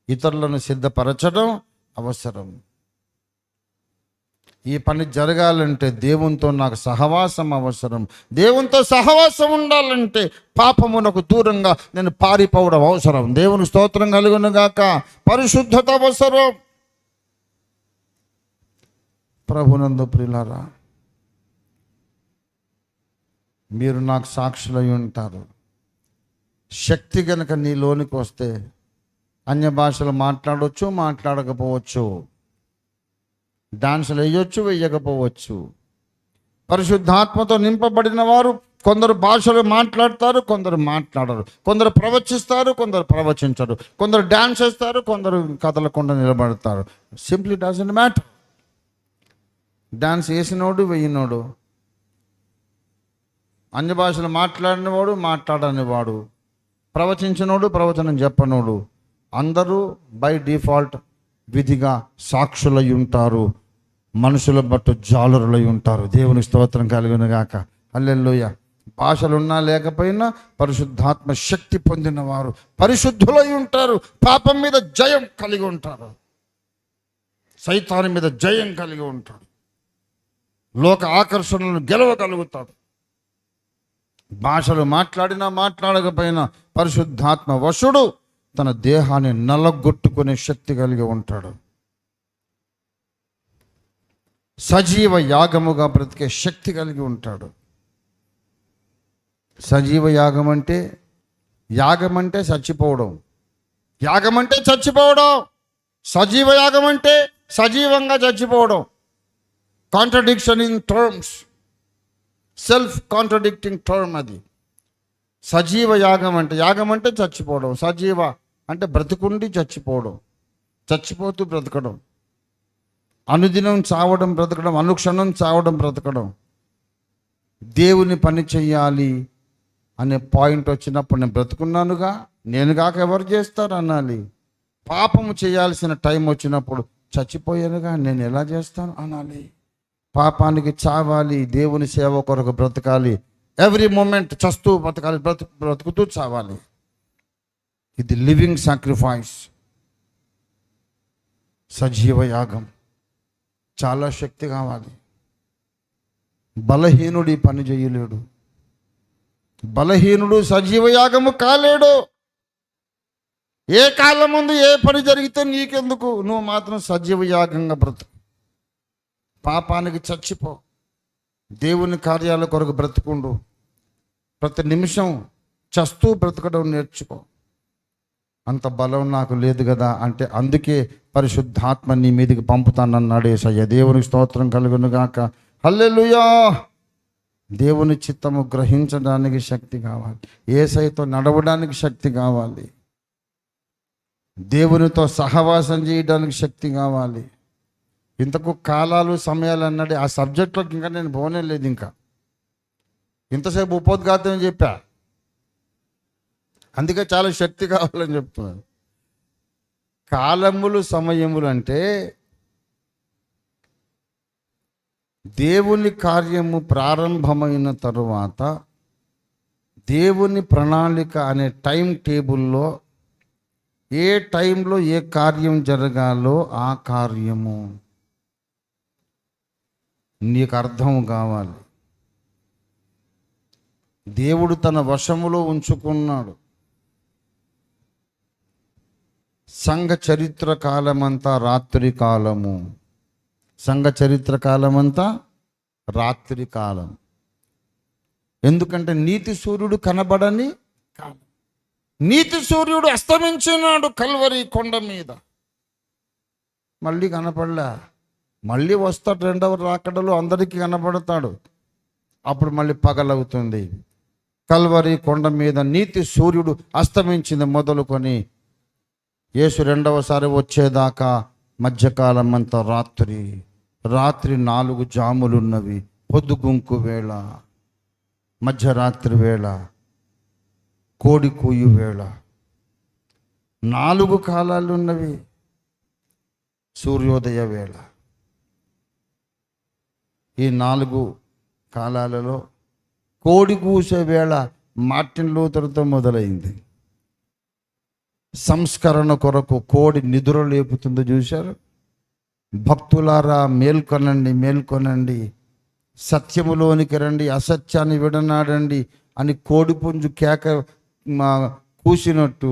ఇతరులను సిద్ధపరచడం అవసరం. ఈ పని జరగాలంటే దేవునితో నాకు సహవాసం అవసరం. దేవునితో సహవాసం ఉండాలంటే పాపమునకు దూరంగా నేను పారిపోవడం అవసరం. దేవుని స్తోత్రం కలుగును గాక. పరిశుద్ధత అవసరం. ప్రభునందు ప్రియులారా, మీరు నాకు సాక్షులై ఉంటారు. శక్తి కనుక నీలోనికి వస్తే అన్య భాషలు మాట్లాడవచ్చు, మాట్లాడకపోవచ్చు, డాన్సులు వేయొచ్చు, వేయకపోవచ్చు. పరిశుద్ధాత్మతో నింపబడిన వారు కొందరు భాషలు మాట్లాడతారు, కొందరు మాట్లాడరు, కొందరు ప్రవచిస్తారు, కొందరు ప్రవచించరు, కొందరు డాన్స్ చేస్తారు, కొందరు కదలకుండా నిలబడతారు. Simply doesn't matter. డాన్స్ వేసినోడు వేయినోడు, అన్య భాషలు మాట్లాడినవాడు మాట్లాడనివాడు, ప్రవచించినోడు ప్రవచనం చెప్పనోడు, అందరూ బై డిఫాల్ట్ విధిగా సాక్షులై ఉంటారు, మనుషుల బట్టు జాలరులై ఉంటారు. దేవుని స్తోత్రం కలుగును గాక. హల్లెలూయా. భాషలున్నా లేకపోయినా పరిశుద్ధాత్మ శక్తి పొందిన వారు పరిశుద్ధులై ఉంటారు. పాపం మీద జయం కలిగి ఉంటారు, సైతాను మీద జయం కలిగి ఉంటాడు, లోక ఆకర్షణలను గెలవగలుగుతాడు. భాషలు మాట్లాడినా మాట్లాడకపోయినా పరిశుద్ధాత్మ వశుడు తన దేహాన్ని నలగొట్టుకునే శక్తి కలిగి ఉంటాడు. సజీవ యాగముగా బ్రతికే శక్తి కలిగి ఉంటాడు. సజీవ యాగం అంటే, యాగం అంటే చచ్చిపోవడం, యాగం అంటే చచ్చిపోవడం. సజీవ యాగం అంటే సజీవంగా చచ్చిపోవడం. Contradiction in terms, self contradicting term అది. సజీవ యాగం అంటే చచ్చిపోవడం, సజీవ అంటే బ్రతుకుండి చచ్చిపోవడం, చచ్చిపోతూ బ్రతకడం, అనుదినం చావడం బ్రతకడం, అనుక్షణం చావడం బ్రతకడం. దేవుని పని చెయ్యాలి అనే పాయింట్ వచ్చినప్పుడు నేను బ్రతుకున్నానుగా, నేను కాక ఎవరు చేస్తారు అనాలి. పాపము చేయాల్సిన టైం వచ్చినప్పుడు చచ్చిపోయానుగా, నేను ఎలా చేస్తాను అనాలి. పాపానికి చావాలి, దేవుని సేవ కొరకు బ్రతకాలి. ఎవ్రీ మూమెంట్ చస్తూ బ్రతకాలి, బ్రతుకుతూ చావాలి. ఇది లివింగ్ సాక్రిఫైస్, సజీవ యాగం. చాలా శక్తి కావాలి. బలహీనుడు ఈ పని చేయలేడు. బలహీనుడు సజీవ యాగము కాలేడు. ఏ కాలం ముందు ఏ పని జరిగితే నీకెందుకు, నువ్వు మాత్రం సజీవ యాగంగా బ్రతుకు. పాపానికి చచ్చిపో, దేవుని కార్యాల కొరకు బ్రతుకుండు. ప్రతి నిమిషం చస్తూ బ్రతకడం నేర్చుకో. అంత బలం నాకు లేదు కదా అంటే, అందుకే పరిశుద్ధాత్మ నీ మీదకి పంపుతానన్నాడు యేసయ్య. దేవునికి స్తోత్రం కలుగును గాక. హల్లెలూయా. దేవుని చిత్తము గ్రహించడానికి శక్తి కావాలి, యేసయ్యతో నడవడానికి శక్తి కావాలి, దేవునితో సహవాసం చేయడానికి శక్తి కావాలి. ఇంతకు కాలాలు సమయాలు అన్నాడు, ఆ సబ్జెక్ట్లోకి ఇంకా నేను పోనే లేదు. ఇంకా ఇంతసేపు ఉపోద్ఘాతం చెప్పా, అందుకే చాలా శక్తి కావాలని చెప్తున్నాను. కాలములు సమయములు అంటే దేవుని కార్యము ప్రారంభమైన తరువాత దేవుని ప్రణాళిక అనే టైం టేబుల్లో ఏ టైంలో ఏ కార్యం జరగాలో ఆ కార్యము నీకు అర్థం కావాలి. దేవుడు తన వశములో ఉంచుకున్నాడు. సంఘ చరిత్ర కాలమంతా రాత్రి కాలము, సంఘ చరిత్ర కాలమంతా రాత్రి కాలం. ఎందుకంటే నీతి సూర్యుడు కనబడని కాలం. నీతి సూర్యుడు అస్తమించినాడు కల్వరి కొండ మీద, మళ్ళీ కనపడలే. మళ్ళీ వస్తాడు, రెండవ రాకడలో అందరికీ కనబడతాడు. అప్పుడు మళ్ళీ పగలవుతుంది. కల్వరి కొండ మీద నీతి సూర్యుడు అస్తమించింది మొదలుకొని యేసు రెండవసారి వచ్చేదాకా మధ్యకాలం అంతా రాత్రి. రాత్రి 4 జాములున్నవి, పొద్దుగుంకు వేళ, మధ్యరాత్రి వేళ, కోడి కూయు వేళ, 4 కాలాలు ఉన్నవి. సూర్యోదయ వేళ. ఈ 4 కాలాలలో కోడి కూసే వేళ మార్టిన్ లూథర్తో మొదలైంది. సంస్కరణ కొరకు కోడి నిద్ర లేపుతుందో చూశారు. భక్తులారా మేల్కొనండి, మేల్కొనండి, సత్యములోనికి రండి, అసత్యాన్ని విడనాడండి అని కోడిపుంజు కేక కూసినట్టు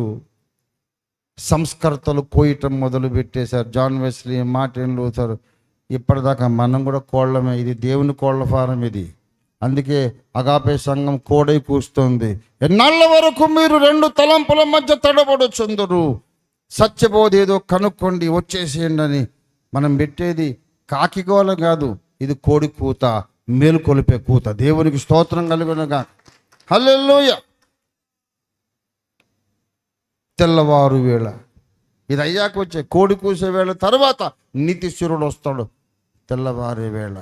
సంస్కర్తలు కోయటం మొదలు పెట్టేశారు. John Wesley, Martin Luther. ఇప్పటిదాకా మనం కూడా కోళ్ళమే. ఇది దేవుని కోళ్ళ ఫారం ఇది. అందుకే అగాపే సంఘం కోడై కూస్తుంది. ఎన్నాళ్ళ వరకు మీరు రెండు తలంపుల మధ్య తడబడుచుందరు? సత్యబోధ ఏదో కనుక్కోండి, వచ్చేసేయండి అని మనం పెట్టేది కాకి గోల కాదు, ఇది కోడి కూత, మేలుకొలిపే కూత. దేవునికి స్తోత్రం కలుగునుగా. హల్లెలూయా. తెల్లవారు వేళ ఇది అయ్యాక వచ్చే కోడి కూసే వేళ తర్వాత నీతిశూరుడు వస్తాడు. తెల్లవారే వేళ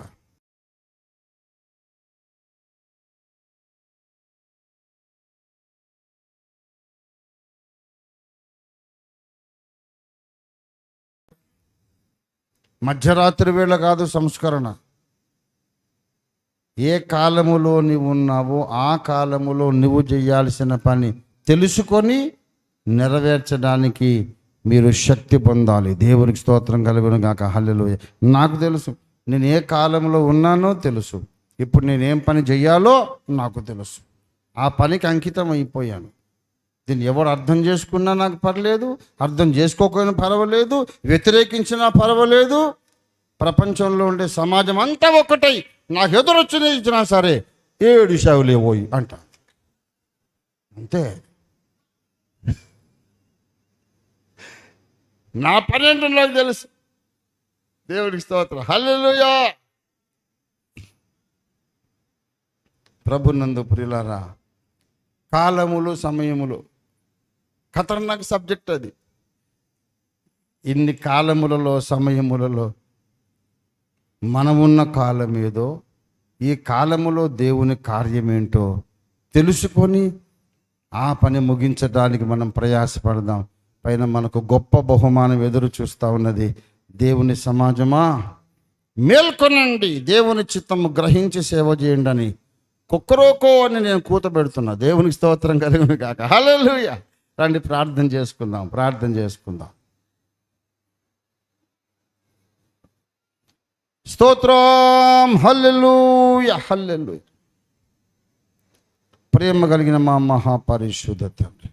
మధ్యరాత్రి వేళ కాదు సంస్కరణ. ఏ కాలములో నీవు ఉన్నావో ఆ కాలములో నువ్వు చేయాల్సిన పని తెలుసుకొని నెరవేర్చడానికి మీరు శక్తి పొందాలి. దేవునికి స్తోత్రం కలుగును గాక. హల్లెలూయా. నాకు తెలుసు, నేను ఏ కాలంలో ఉన్నానో తెలుసు. ఇప్పుడు నేనేం పని చెయ్యాలో నాకు తెలుసు. ఆ పనికి అంకితం అయిపోయాను. దీన్ని ఎవరు అర్థం చేసుకున్నా నాకు పర్లేదు, అర్థం చేసుకోకపోయినా పర్వాలేదు, వ్యతిరేకించినా పర్వాలేదు. ప్రపంచంలో ఉండే సమాజం అంతా ఒక్కటై నాకు ఎదురొచ్చిన ఇచ్చినా సరే 7 సేవలే పోయి అంట. అంతే. నా పని ఏంటో నాకు తెలుసు. దేవుడికి స్తోత్రం. హల్లెలూయా. ప్రభునందు ప్రియులారా, కాలములు సమయములు ఖతర్నాక్ సబ్జెక్ట్ అది. ఇన్ని కాలములలో సమయములలో మనమున్న కాలం ఏదో, ఈ కాలములో దేవుని కార్యమేంటో తెలుసుకొని ఆ పని ముగించడానికి మనం ప్రయాసపడదాం. పైన మనకు గొప్ప బహుమానం ఎదురు చూస్తూ ఉన్నది. దేవుని సమాజమా మేల్కొనండి, దేవుని చిత్తము గ్రహించి సేవ చేయండి అని కుక్కరోకో అని నేను కూత పెడుతున్నా. దేవునికి స్తోత్రం కలుగును గాక. హల్లెలూయా. రండి ప్రార్థన చేసుకుందాం, ప్రార్థన చేసుకుందాం. స్తోత్రం. హల్లెలూయా, హల్లెలూయా. ప్రేమ కలిగిన మా మహాపరిశుద్ధ తండ్రి,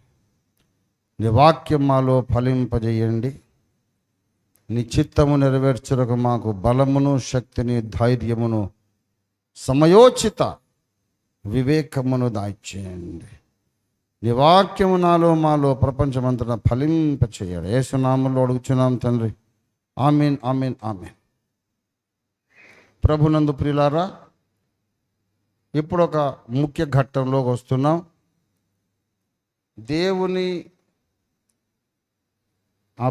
నీ వాక్యం మాలో ఫలింపజేయండి. నీ చిత్తము నెరవేర్చుటకు మాకు బలమును, శక్తిని, ధైర్యమును, సమయోచిత వివేకమును దాయిచేయండి. నీ వాక్యము నాలో మాలో ప్రపంచమంతటా ఫలింపచేయండి. యేసు నామములో అడుగుచున్నాం తండ్రి. ఆమేన్, ఆమేన్, ఆమేన్. ప్రభునందు ప్రియులారా, ఇప్పుడు ఒక ముఖ్య ఘట్టంలోకి వస్తున్నాం. దేవుని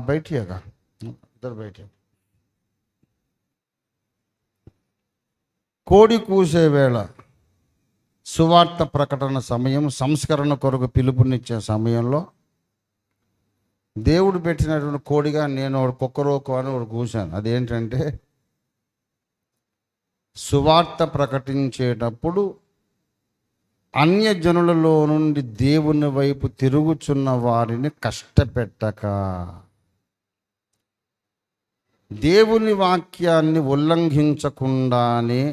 బయటిగా ఇద్దరు బయట కోడి కూసే వేళ, సువార్త ప్రకటన సమయం, సంస్కరణ కొరకు పిలుపునిచ్చే సమయంలో దేవుడు పెట్టినటువంటి కోడిగా నేను ఒక కుక్కరోకు అని ఒకటి కూశాను. అదేంటంటే, సువార్త ప్రకటించేటప్పుడు అన్యజనులలో నుండి దేవుని వైపు తిరుగుచున్న వారిని కష్టపెట్టక, దేవుని వాక్యాన్ని ఉల్లంఘించకుండానే,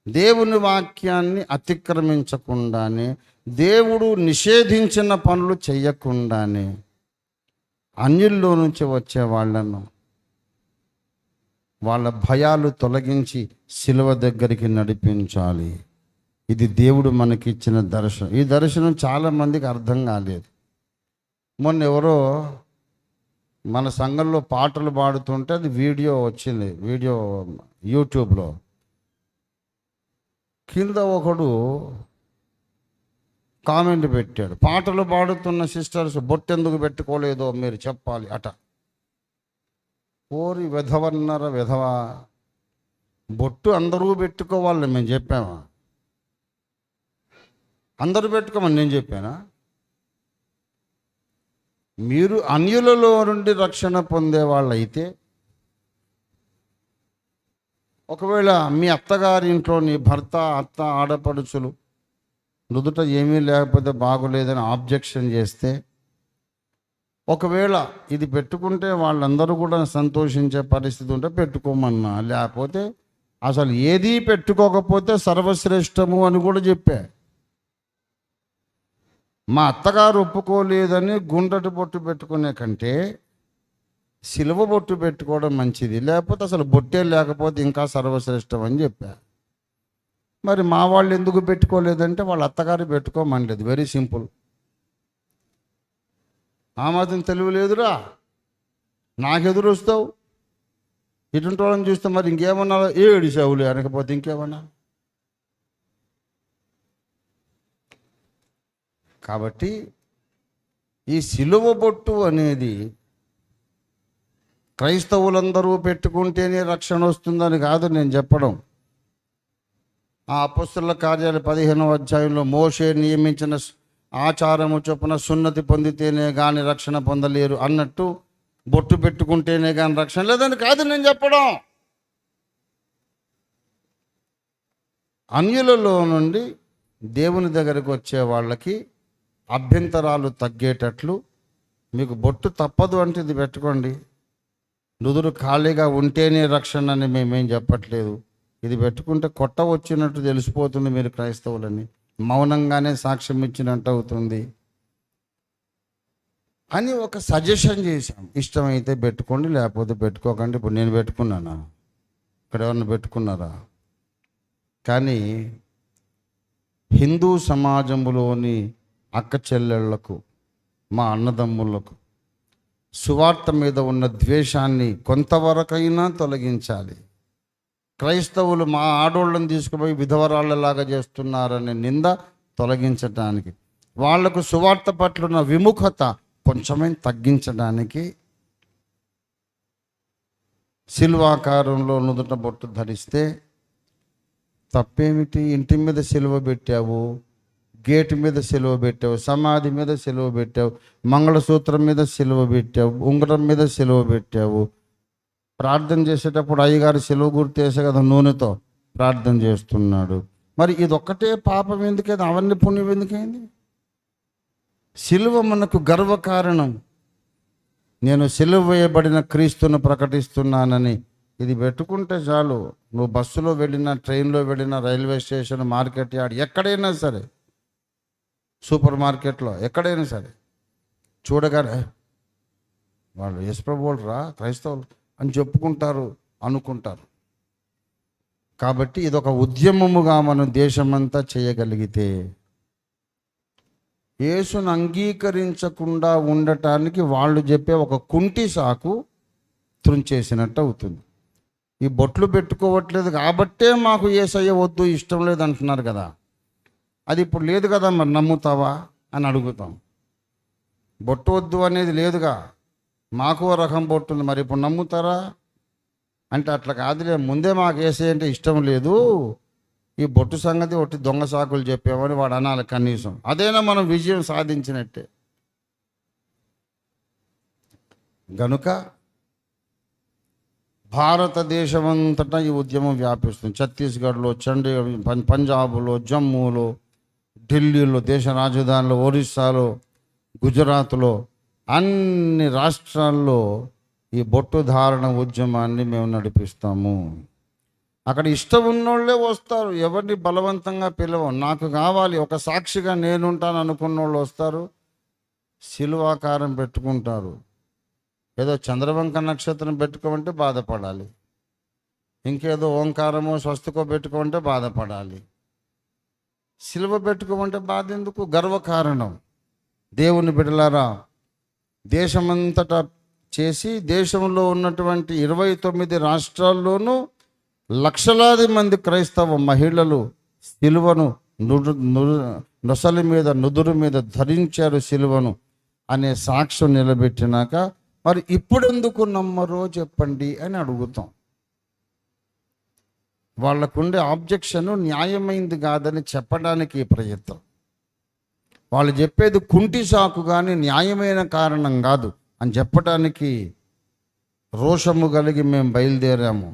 దేవుని వాక్యాన్ని అతిక్రమించకుండానే, దేవుడు నిషేధించిన పనులు చేయకుండానే అన్యుల్లో నుంచి వచ్చే వాళ్ళను, వాళ్ళ భయాలు తొలగించి సిలువ దగ్గరికి నడిపించాలి. ఇది దేవుడు మనకిచ్చిన దర్శనం. ఈ దర్శనం చాలామందికి అర్థం కాలేదు. మొన్న ఎవరో మన సంఘంలో పాటలు పాడుతుంటే అది వీడియో వచ్చింది, వీడియో యూట్యూబ్లో. కింద ఒకడు కామెంట్ పెట్టాడు, పాటలు పాడుతున్న సిస్టర్స్ బొట్టెందుకు పెట్టుకోలేదో మీరు చెప్పాలి అట. ఓరి విధవన్నర విధవ, బొట్టు అందరూ పెట్టుకోవాలని మేము చెప్పామా? అందరూ పెట్టుకోమని నేను చెప్పానా? మీరు అన్యులలో నుండి రక్షణ పొందే వాళ్ళైతే ఒకవేళ మీ అత్తగారి ఇంట్లోని భర్త, అత్త, ఆడపడుచులు నుదుట ఏమీ లేకపోతే బాగోలేదని ఆబ్జెక్షన్ చేస్తే, ఒకవేళ ఇది పెట్టుకుంటే వాళ్ళందరూ కూడా సంతోషించే పరిస్థితి ఉంటే పెట్టుకోమన్నా, లేకపోతే అసలు ఏదీ పెట్టుకోకపోతే సర్వశ్రేష్టము అని కూడా చెప్పా. మా అత్తగారు ఒప్పుకోలేదని గుండ్రటి బొట్టు పెట్టుకునే కంటే సిలువ బొట్టు పెట్టుకోవడం మంచిది, లేకపోతే అసలు బొట్టే లేకపోతే ఇంకా సర్వశ్రేష్టం అని చెప్పా. మరి మా వాళ్ళు ఎందుకు పెట్టుకోలేదంటే వాళ్ళ అత్తగారు పెట్టుకోమనలేదు. Very simple. ఆ మాత్రం తెలివి లేదురా, నాకెదురు వస్తావు, ఇటువంటి వాళ్ళని చూస్తే మరి ఇంకేమన్నా ఏడిసావులే అనకపోతే ఇంకేమన్నా. కాబట్టి ఈ సిలువ బొట్టు అనేది క్రైస్తవులందరూ పెట్టుకుంటేనే రక్షణ వస్తుందని కాదు నేను చెప్పడం. ఆ అపొస్తలుల కార్యాలు 15వ అధ్యాయంలో మోషే నియమించిన ఆచారము చొప్పున సున్నతి పొందితేనే కానీ రక్షణ పొందలేరు అన్నట్టు బొట్టు పెట్టుకుంటేనే కానీ రక్షణ లేదని కాదు నేను చెప్పడం. అన్యులలో నుండి దేవుని దగ్గరకు వచ్చే వాళ్ళకి అభ్యంతరాలు తగ్గేటట్లు మీకు బొట్టు తప్పదు అంటే ఇది పెట్టుకోండి. నుదురు ఖాళీగా ఉంటేనే రక్షణ అని మేమేం చెప్పట్లేదు. ఇది పెట్టుకుంటే కొట్ట వచ్చినట్టు తెలిసిపోతుంది మీరు క్రైస్తవులని, మౌనంగానే సాక్ష్యం ఇచ్చినట్టు అవుతుంది అని ఒక సజెషన్ చేశాం. ఇష్టమైతే పెట్టుకోండి, లేకపోతే పెట్టుకోకండి. ఇప్పుడు నేను పెట్టుకున్నానా? ఇక్కడ ఎవరిని పెట్టుకున్నారా? కానీ హిందూ సమాజంలోని అక్క చెల్లెళ్లకు, మా అన్నదమ్ములకు సువార్త మీద ఉన్న ద్వేషాన్ని కొంతవరకైనా తొలగించాలి. క్రైస్తవులు మా ఆడోళ్ళని తీసుకుపోయి విధవరాళ్ళలాగా చేస్తున్నారనే నింద తొలగించడానికి, వాళ్లకు సువార్త పట్ల ఉన్న విముఖత కొంచెమే తగ్గించడానికి సిలువాకారంలో నుదుట బొట్టు ధరిస్తే తప్పేమిటి? ఇంటి మీద సిలువ పెట్టావు, గేటు మీద సిలువ పెట్టావు, సమాధి మీద సిలువ పెట్టావు, మంగళసూత్రం మీద సిలువ పెట్టావు, ఉంగరం మీద సిలువ పెట్టావు. ప్రార్థన చేసేటప్పుడు అయ్యగారు సిలువ గుర్తేసే కదా నూనెతో ప్రార్థన చేస్తున్నాడు. మరి ఇదొక్కటే పాపం ఎందుకైంది? అవన్నీ పుణ్యం ఎందుకైంది? సిలువ మనకు గర్వకారణం. నేను సిలువ వేయబడిన క్రీస్తును ప్రకటిస్తున్నానని ఇది పెట్టుకుంటే చాలు. నువ్వు బస్సులో వెళ్ళినా, ట్రైన్లో వెళ్ళినా, రైల్వే స్టేషన్, మార్కెట్ యార్డ్, ఎక్కడైనా సరే, సూపర్ మార్కెట్లో ఎక్కడైనా సరే చూడగానే వాళ్ళు యేసుప్రభువులు రా క్రైస్తవులు అని చెప్పుకుంటారు, అనుకుంటారు. కాబట్టి ఇదొక ఉద్యమముగా మనం దేశమంతా చేయగలిగితే యేసును అంగీకరించకుండా ఉండటానికి వాళ్ళు చెప్పే ఒక కుంటి సాకు త్రుంచేసినట్టు అవుతుంది. ఈ బొట్లు పెట్టుకోవట్లేదు కాబట్టే మాకు యేసయ్య వద్దు, ఇష్టం లేదు అంటున్నారు కదా. అది ఇప్పుడు లేదు కదా, మరి నమ్ముతావా అని అడుగుతాం. బొట్టు వద్దు అనేది లేదుగా, మాకు రకం బొట్టు ఉంది, మరి ఇప్పుడు నమ్ముతారా అంటే అట్లా కాదులే, ముందే మాకు యేసయ్య అంటే ఇష్టం లేదు, ఈ బొట్టు సంగతి ఒకటి దొంగ సాకులు చెప్పామని వాడు అనాలి కనీసం. అదైనా మనం విజయం సాధించినట్టే. గనుక భారతదేశమంతటా ఈ ఉద్యమం వ్యాపిస్తుంది. ఛత్తీస్గఢ్లో, చండీగఢ్, పంజాబ్లో, జమ్మూలో, ఢిల్లీలో, దేశ రాజధానిలో, ఒరిస్సాలో, గుజరాత్లో, అన్ని రాష్ట్రాల్లో ఈ బొట్టు ధారణ ఉద్యమాన్ని మేము నడిపిస్తాము. అక్కడ ఇష్టం ఉన్నోళ్ళే వస్తారు, ఎవరిని బలవంతంగా పిలవం. నాకు కావాలి, ఒక సాక్షిగా నేనుంటాను అనుకున్న వాళ్ళు వస్తారు, శిలువాకారం పెట్టుకుంటారు. ఏదో చంద్రవంక నక్షత్రం పెట్టుకోమంటే బాధపడాలి, ఇంకేదో ఓంకారమో స్వస్తికో పెట్టుకోమంటే బాధపడాలి. సిలువ పెట్టుకోమంటే బాధ ఎందుకు? గర్వకారణం. దేవుని బిడ్డలారా, దేశమంతటా చేసి దేశంలో ఉన్నటువంటి 29 రాష్ట్రాల్లోనూ లక్షలాది మంది క్రైస్తవ మహిళలు సిలువను నొసలి మీద, నుదురు మీద ధరించారు సిలువను అనే సాక్ష్యం నిలబెట్టినాక మరి ఇప్పుడెందుకు నమ్మరో చెప్పండి అని అడుగుతాం. వాళ్ళకుండే ఆబ్జెక్షన్ న్యాయమైంది కాదని చెప్పడానికి ప్రయత్నం. వాళ్ళు చెప్పేది కుంటి సాకు కానీ న్యాయమైన కారణం కాదు అని చెప్పడానికి రోషము కలిగి మేము బయలుదేరాము.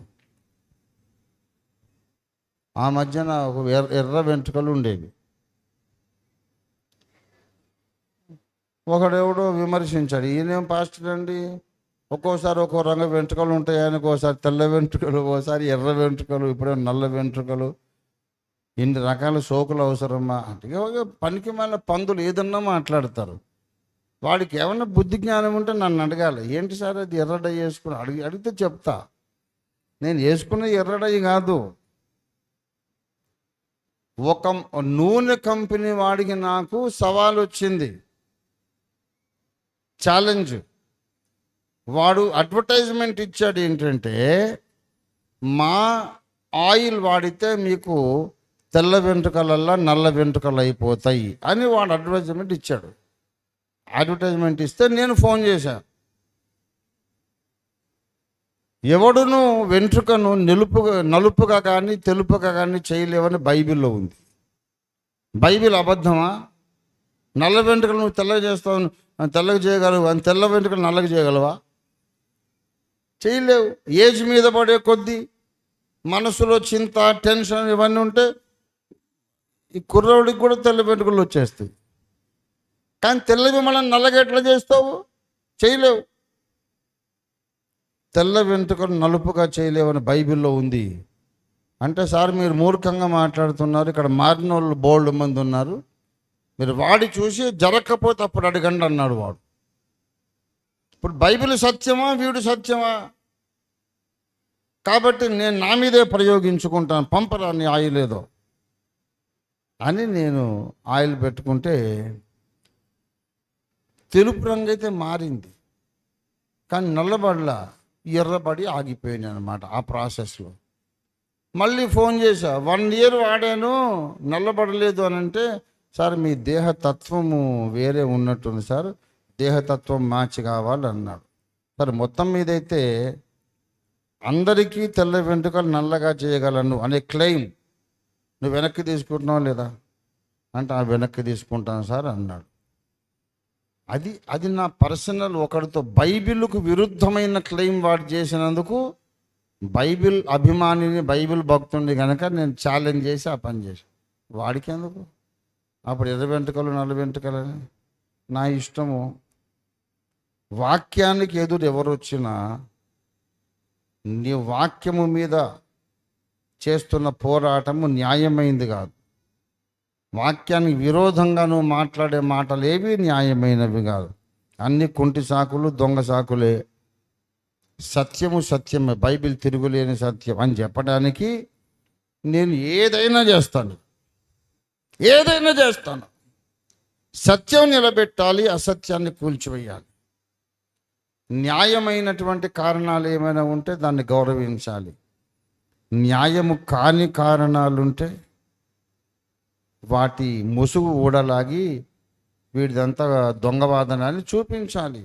ఆ మధ్యన ఒక ఎర్ర వెంట్రుకలు ఉండేవి. ఒకడెవడో విమర్శించాడు, ఈయనేం పాస్టర్ అండి, ఒక్కోసారి ఒక్కో రంగు వెంట్రుకలు ఉంటాయి, ఆయనకు ఒకసారి తెల్ల వెంట్రుకలు, ఒకసారి ఎర్ర వెంట్రుకలు, ఇప్పుడే నల్ల వెంట్రుకలు, ఇన్ని రకాల సోకులు అవసరమా అంటే పనికి మళ్ళీ పందులు ఏదన్నా మాట్లాడతారు. వాడికి ఏమన్నా బుద్ధి జ్ఞానం ఉంటే నన్ను అడగాలి, ఏంటి సార్ అది ఎర్రడై వేసుకుని అడిగితే చెప్తా. నేను వేసుకునే ఎర్రడై కాదు, ఒక నూనె కంపెనీ వాడికి నాకు సవాల్ వచ్చింది, ఛాలెంజ్. వాడు అడ్వర్టైజ్మెంట్ ఇచ్చాడు, ఏంటంటే మా ఆయిల్ వాడితే మీకు తెల్ల వెంట్రుకలల్లా నల్ల వెంట్రుకలు అయిపోతాయి అని వాడు అడ్వర్టైజ్మెంట్ ఇచ్చాడు. అడ్వర్టైజ్మెంట్ ఇస్తే నేను ఫోన్ చేశాను. ఎవడును వెంట్రుకను నలుపుగా కానీ తెలుపుగా కానీ చేయలేవని బైబిల్లో ఉంది. బైబిల్ అబద్ధమా? నల్ల వెంట్రుకలు నువ్వు తెల్లగా చేస్తావు, తెల్లగా చేయగలవు, అని తెల్ల వెంట్రుకలు నల్లగా చేయగలవా? చేయలేవు. ఏజ్ మీద పడే కొద్దీ మనసులో చింత, టెన్షన్ ఇవన్నీ ఉంటే ఈ కుర్రవాడికి కూడా తెల్ల వెంట్రుకలు వచ్చేస్తాయి. కానీ తెల్లవి మనం నల్లగా ఎట్లా చేస్తావు? చేయలేవు. తెల్ల వెంట్రుకలు నలుపుగా చేయలేవని బైబిల్లో ఉంది. అంటే సార్ మీరు మూర్ఖంగా మాట్లాడుతున్నారు, ఇక్కడ మారిన వాళ్ళు బోల్డ్ మంది ఉన్నారు, మీరు వాడి చూసి జరగకపోతే అప్పుడు అడగండి అన్నాడు వాడు. ఇప్పుడు బైబిల్ సత్యమా, వీడు సత్యమా? కాబట్టి నేను నా మీదే ప్రయోగించుకుంటాను, పంపరాన్ని ఆయిల్ ఏదో అని నేను ఆయిల్ పెట్టుకుంటే తెలుపు రంగు అయితే మారింది, కానీ నల్లబడిలా ఎర్రబడి ఆగిపోయాను అనమాట ఆ ప్రాసెస్లో. మళ్ళీ ఫోన్ చేశా, 1 ఇయర్ వాడాను నల్లబడలేదు అని అంటే, సార్ మీ దేహతత్వము వేరే ఉన్నట్టుంది సార్, దేహతత్వం మ్యాచ్ కావాలి అన్నాడు. సరే మొత్తం మీదైతే అందరికీ తెల్ల వెంట్రుకలు నల్లగా చేయగలను అనే క్లెయిమ్ నువ్వు వెనక్కి తీసుకుంటున్నావు లేదా అంటే, ఆ వెనక్కి తీసుకుంటాను సార్ అన్నాడు. అది నా పర్సనల్, ఒకరితో బైబిల్కు విరుద్ధమైన క్లెయిమ్ వాడు చేసినందుకు బైబిల్ అభిమానిని, బైబిల్ భక్తుడిని కనుక నేను ఛాలెంజ్ చేసి ఆ పని చేశాను. వాడికి ఎందుకు అప్పుడు ఎర్ర వెంట్రుకలు నల్ల వెంట్రుకలు అని? నా ఇష్టము. వాక్యానికి ఎదురు ఎవరు వచ్చినా నీ వాక్యము మీద చేస్తున్న పోరాటము న్యాయమైంది కాదు. వాక్యానికి విరోధంగా నువ్వు మాట్లాడే మాటలు ఏవి న్యాయమైనవి కాదు. అన్ని కుంటి సాకులు, దొంగ సాకులే. సత్యము సత్యమే, బైబిల్ తిరుగులేని సత్యం అని చెప్పడానికి నేను ఏదైనా చేస్తాను. సత్యం నిలబెట్టాలి, అసత్యాన్ని కూల్చివేయాలి. న్యాయమైనటువంటి కారణాలు ఏమైనా ఉంటే దాన్ని గౌరవించాలి. న్యాయము కాని కారణాలుంటే వాటి ముసుగు ఊడలాగి వీడిదంతా దొంగవాదనాన్ని చూపించాలి.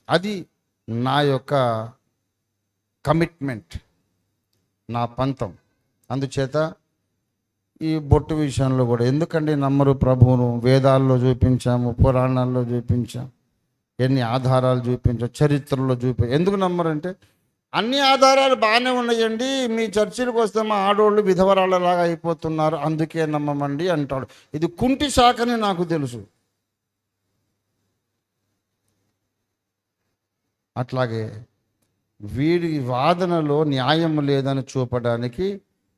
అది నా యొక్క కమిట్మెంట్, నా పంతం. అందుచేత ఈ బొట్టు విషయంలో కూడా ఎందుకండి నమ్మరు ప్రభువును? వేదాల్లో చూపించాము, పురాణాల్లో చూపించాము, ఎన్ని ఆధారాలు చూపించాం, చరిత్రలో ఎందుకు నమ్మరంటే అన్ని ఆధారాలు బాగానే ఉన్నాయండి, మీ చర్చిలకు వస్తే మా ఆడోళ్ళు విధవరాళ్ళలాగా అయిపోతున్నారు, అందుకే నమ్మమండి అంటాడు. ఇది కుంటి శాఖని నాకు తెలుసు. అట్లాగే వీడి వాదనలో న్యాయం లేదని చూపడానికి,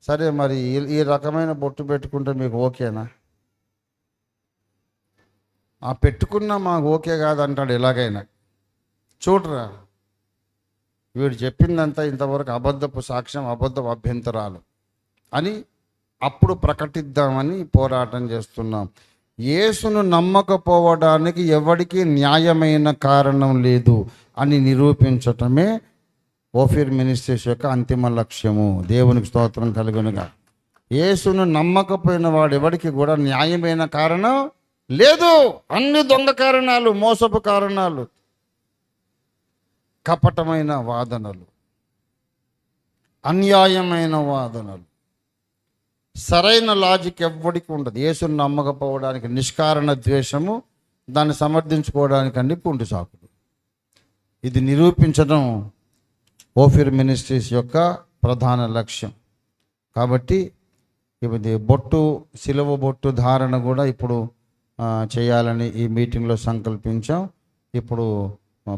సరే మరి ఈ రకమైన బొట్టు పెట్టుకుంటే మీకు ఓకేనా? ఆ పెట్టుకున్నా మాకు ఓకే కాదంటాడు. ఎలాగైనా చూడరా, వీడు చెప్పిందంతా ఇంతవరకు అబద్ధపు సాక్ష్యం, అబద్ధపు అభ్యంతరాలు అని అప్పుడు ప్రకటిద్దామని పోరాటం చేస్తున్నాం. యేసును నమ్మకపోవడానికి ఎవరికి న్యాయమైన కారణం లేదు అని నిరూపించటమే ఓఫీర్ మినిస్ట్రీస్ యొక్క అంతిమ లక్ష్యము. దేవునికి స్తోత్రం కలుగునుగా. యేసును నమ్మకపోయిన వాడు ఎవరికి కూడా న్యాయమైన కారణం లేదు. అన్ని దొంగ కారణాలు, మోసపు కారణాలు, కపటమైన వాదనలు, అన్యాయమైన వాదనలు, సరైన లాజిక్ ఎవ్వడికి ఉండదు. యేసును నమ్మకపోవడానికి నిష్కారణ ద్వేషము, దాన్ని సమర్థించుకోవడానికి అన్ని పుండు సాకులు. ఇది నిరూపించడం ఓఫీర్ మినిస్ట్రీస్ యొక్క ప్రధాన లక్ష్యం. కాబట్టి ఇది బొట్టు, సిలువ బొట్టు ధారణ కూడా ఇప్పుడు చేయాలని ఈ మీటింగ్లో సంకల్పించాం. ఇప్పుడు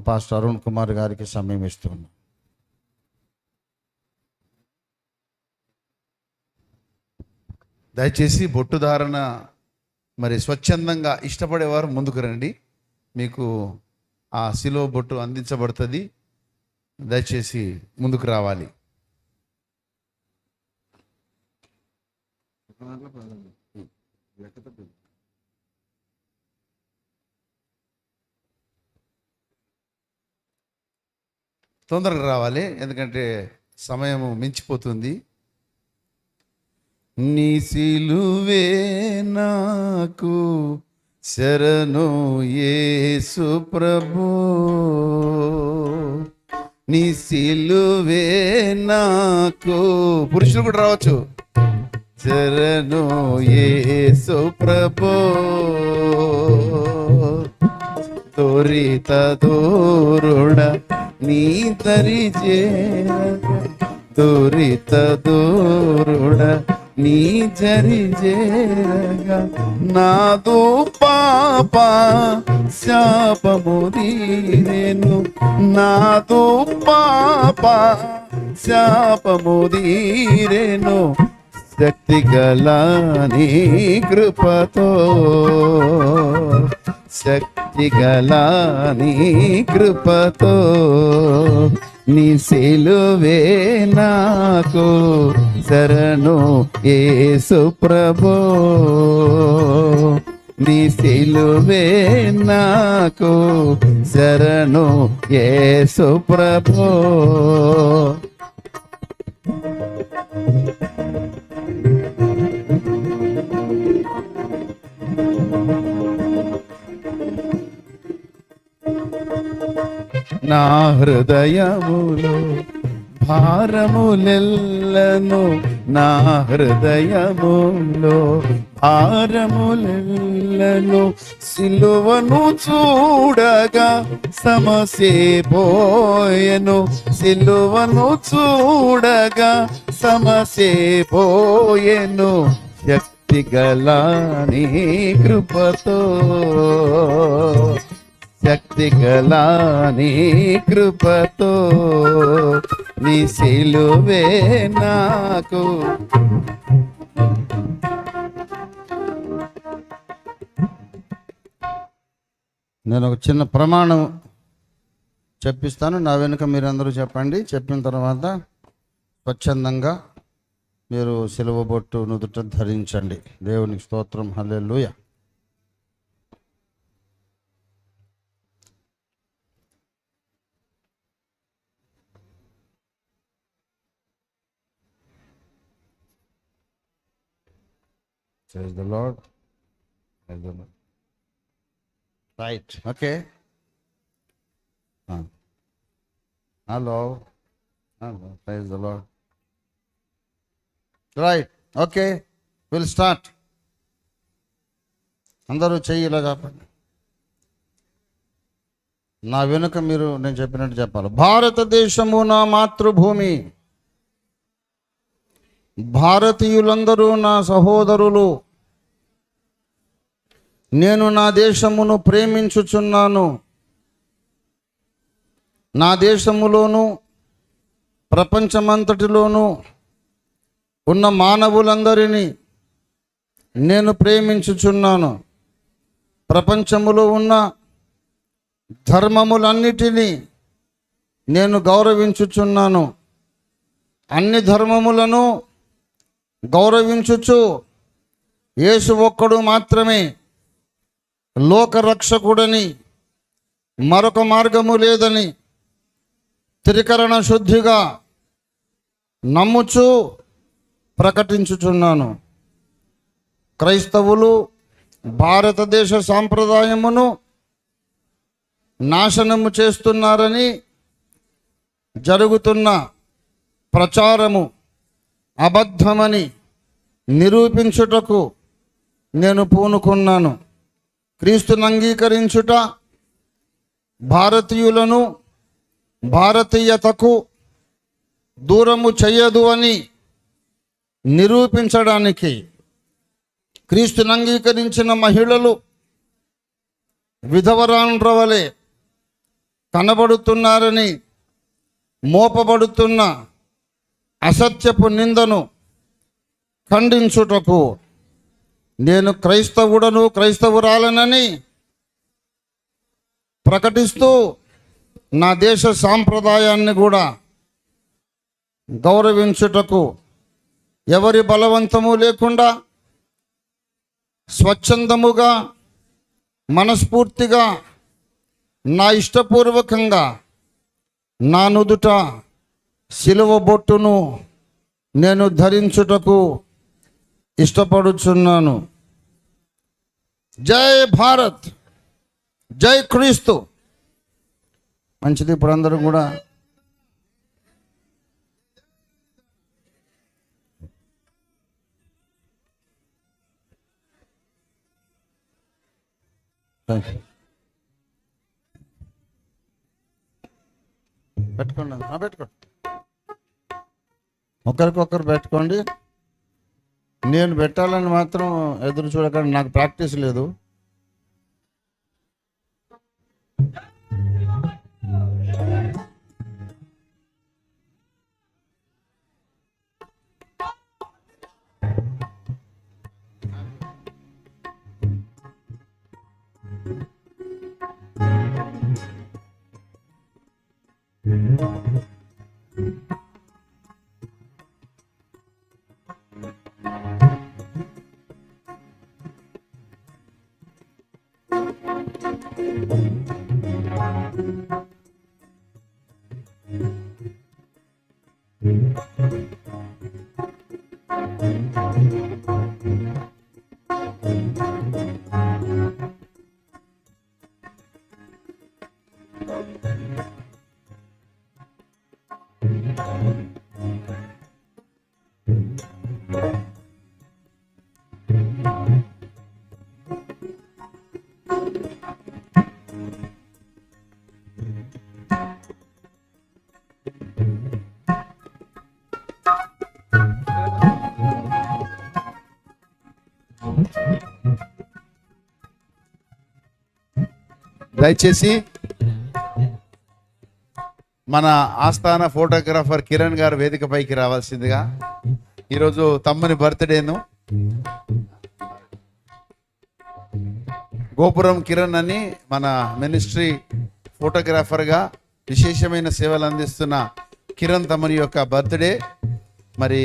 పాస్టర్ అరుణ్ కుమార్ గారికి సమయం ఇస్తున్నాం. దయచేసి బొట్టు ధారణ మరి స్వచ్ఛందంగా ఇష్టపడేవారు ముందుకు రండి, మీకు ఆ శిలువ బొట్టు అందించబడుతుంది. దయచేసి ముందుకు రావాలి. తొందరగా రావాలి, ఎందుకంటే సమయం మించిపోతుంది. నీ సిలువే నాకు శరణు యేసు ప్రభు, నీ సిలువే నాకు, పురుషులు కూడా రావచ్చు, శరణు యేసు ప్రభు, దొరిత దూరుడ నీ దరి చేరగ, దొరిత దూరుడ నీ జరి చేరగా, నాదు పాప శాపము తీరెను, నాదు పాప శాపము తీరెను, శక్తి గల నీ కృపతో, శక్తి గల నీ కృపతో, నీ సిలువే నాకు శరణు యేసు ప్రభు, నీ సిలువే నాకు శరణు యేసు ప్రభు. నా హృదయములో భారములెల్లను, నా హృదయములో భారములెల్లను, సిలువను చూడగా సమస్యే పోయెను, సిలువను చూడగా సమస్యే పోయెను, శక్తి గల నీ కృపతో, శక్తి గల నీ కృపతో, నీ సిలువే నాకు. నేను ఒక చిన్న ప్రమాణం చెప్పిస్తాను, నా వెనుక మీరందరూ చెప్పండి. చెప్పిన తర్వాత స్వచ్ఛందంగా మీరు సిలువ బొట్టు నుదుట ధరించండి. దేవునికి స్తోత్రం, హల్లెలూయా. Praise the Lord. Praise the Lord. Right. Okay. Hello. Hello. Praise the Lord. Right. Okay. We'll start. అందరూ చెయ్యి ఇలా చెప్పండి. నా వెనుక మీరు నేను చెప్పినట్టు చెప్పాలి. భారతదేశము నా మాతృభూమి, భారతీయులందరూ నా సహోదరులు, నేను నా దేశమును ప్రేమించుచున్నాను. నా దేశములోను ప్రపంచమంతటిలోనూ ఉన్న మానవులందరినీ నేను ప్రేమించుచున్నాను. ప్రపంచములో ఉన్న ధర్మములన్నిటినీ నేను గౌరవించుచున్నాను. అన్ని ధర్మములను గౌరవించుచు యేసు ఒక్కడు మాత్రమే లోకరక్షకుడని, మరొక మార్గము లేదని త్రికరణ శుద్ధిగా నమ్ముచు ప్రకటించుచున్నాను. క్రైస్తవులు భారతదేశ సాంప్రదాయమును నాశనము చేస్తున్నారని జరుగుతున్న ప్రచారము అబద్ధమని నిరూపించుటకు నేను పూనుకున్నాను. క్రీస్తును అంగీకరించుట భారతీయులను భారతీయతకు దూరము చెయ్యదు అని నిరూపించడానికి క్రీస్తుని అంగీకరించిన మహిళలు విధవరాండ్రవలే కనబడుతున్నారని మోపబడుతున్న అసత్యపు నిందను ఖండించుటకు నేను క్రైస్తవుడను క్రైస్తవురాలనని ప్రకటిస్తూ నా దేశ సాంప్రదాయాన్ని కూడా గౌరవించుటకు ఎవరి బలవంతము లేకుండా స్వచ్ఛందముగా మనస్ఫూర్తిగా నా ఇష్టపూర్వకంగా నా నుదుట సిలువ బొట్టును నేను ధరించుటకు ఇష్టపడుచున్నాను. జై భారత్, జై క్రీస్తు. మంచిది. ఇప్పుడు అందరూ కూడా పెట్టుకోండి, పెట్టుకోండి, ఒకరికొకరు పెట్టుకోండి. నేను పెట్టాలని మాత్రం ఎదురు చూడకండి, నాకు ప్రాక్టీస్ లేదు. దయచేసి మన ఆస్థాన ఫోటోగ్రాఫర్ కిరణ్ గారు వేదిక పైకి రావాల్సిందిగా. ఈరోజు తమ్ముని బర్త్డేను. గోపురం కిరణ్ అని మన మినిస్ట్రీ ఫోటోగ్రాఫర్గా విశేషమైన సేవలు అందిస్తున్న కిరణ్ తమ్ముని యొక్క బర్త్డే. మరి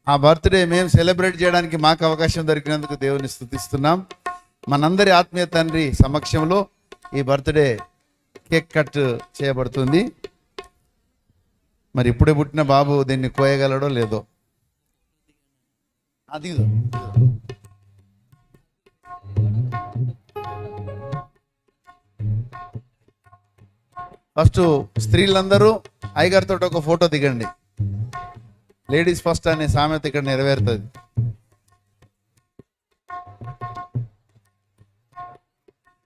ఆ బర్త్డే మేము సెలబ్రేట్ చేయడానికి మాకు అవకాశం దొరికినందుకు దేవుని స్తుతిస్తున్నాం. మనందరి ఆత్మీయ తండ్రి సమక్షంలో ఈ బర్త్డే కేక్ కట్ చేయబడుతుంది. మరి ఇప్పుడే పుట్టిన బాబు దీన్ని కోయగలడో లేదో. అది ఫస్ట్ స్త్రీలందరూ అయ్యగారితో ఒక ఫోటో దిగండి. లేడీస్ ఫస్ట్ అనే సామెత ఇక్కడ నెరవేరుతుంది.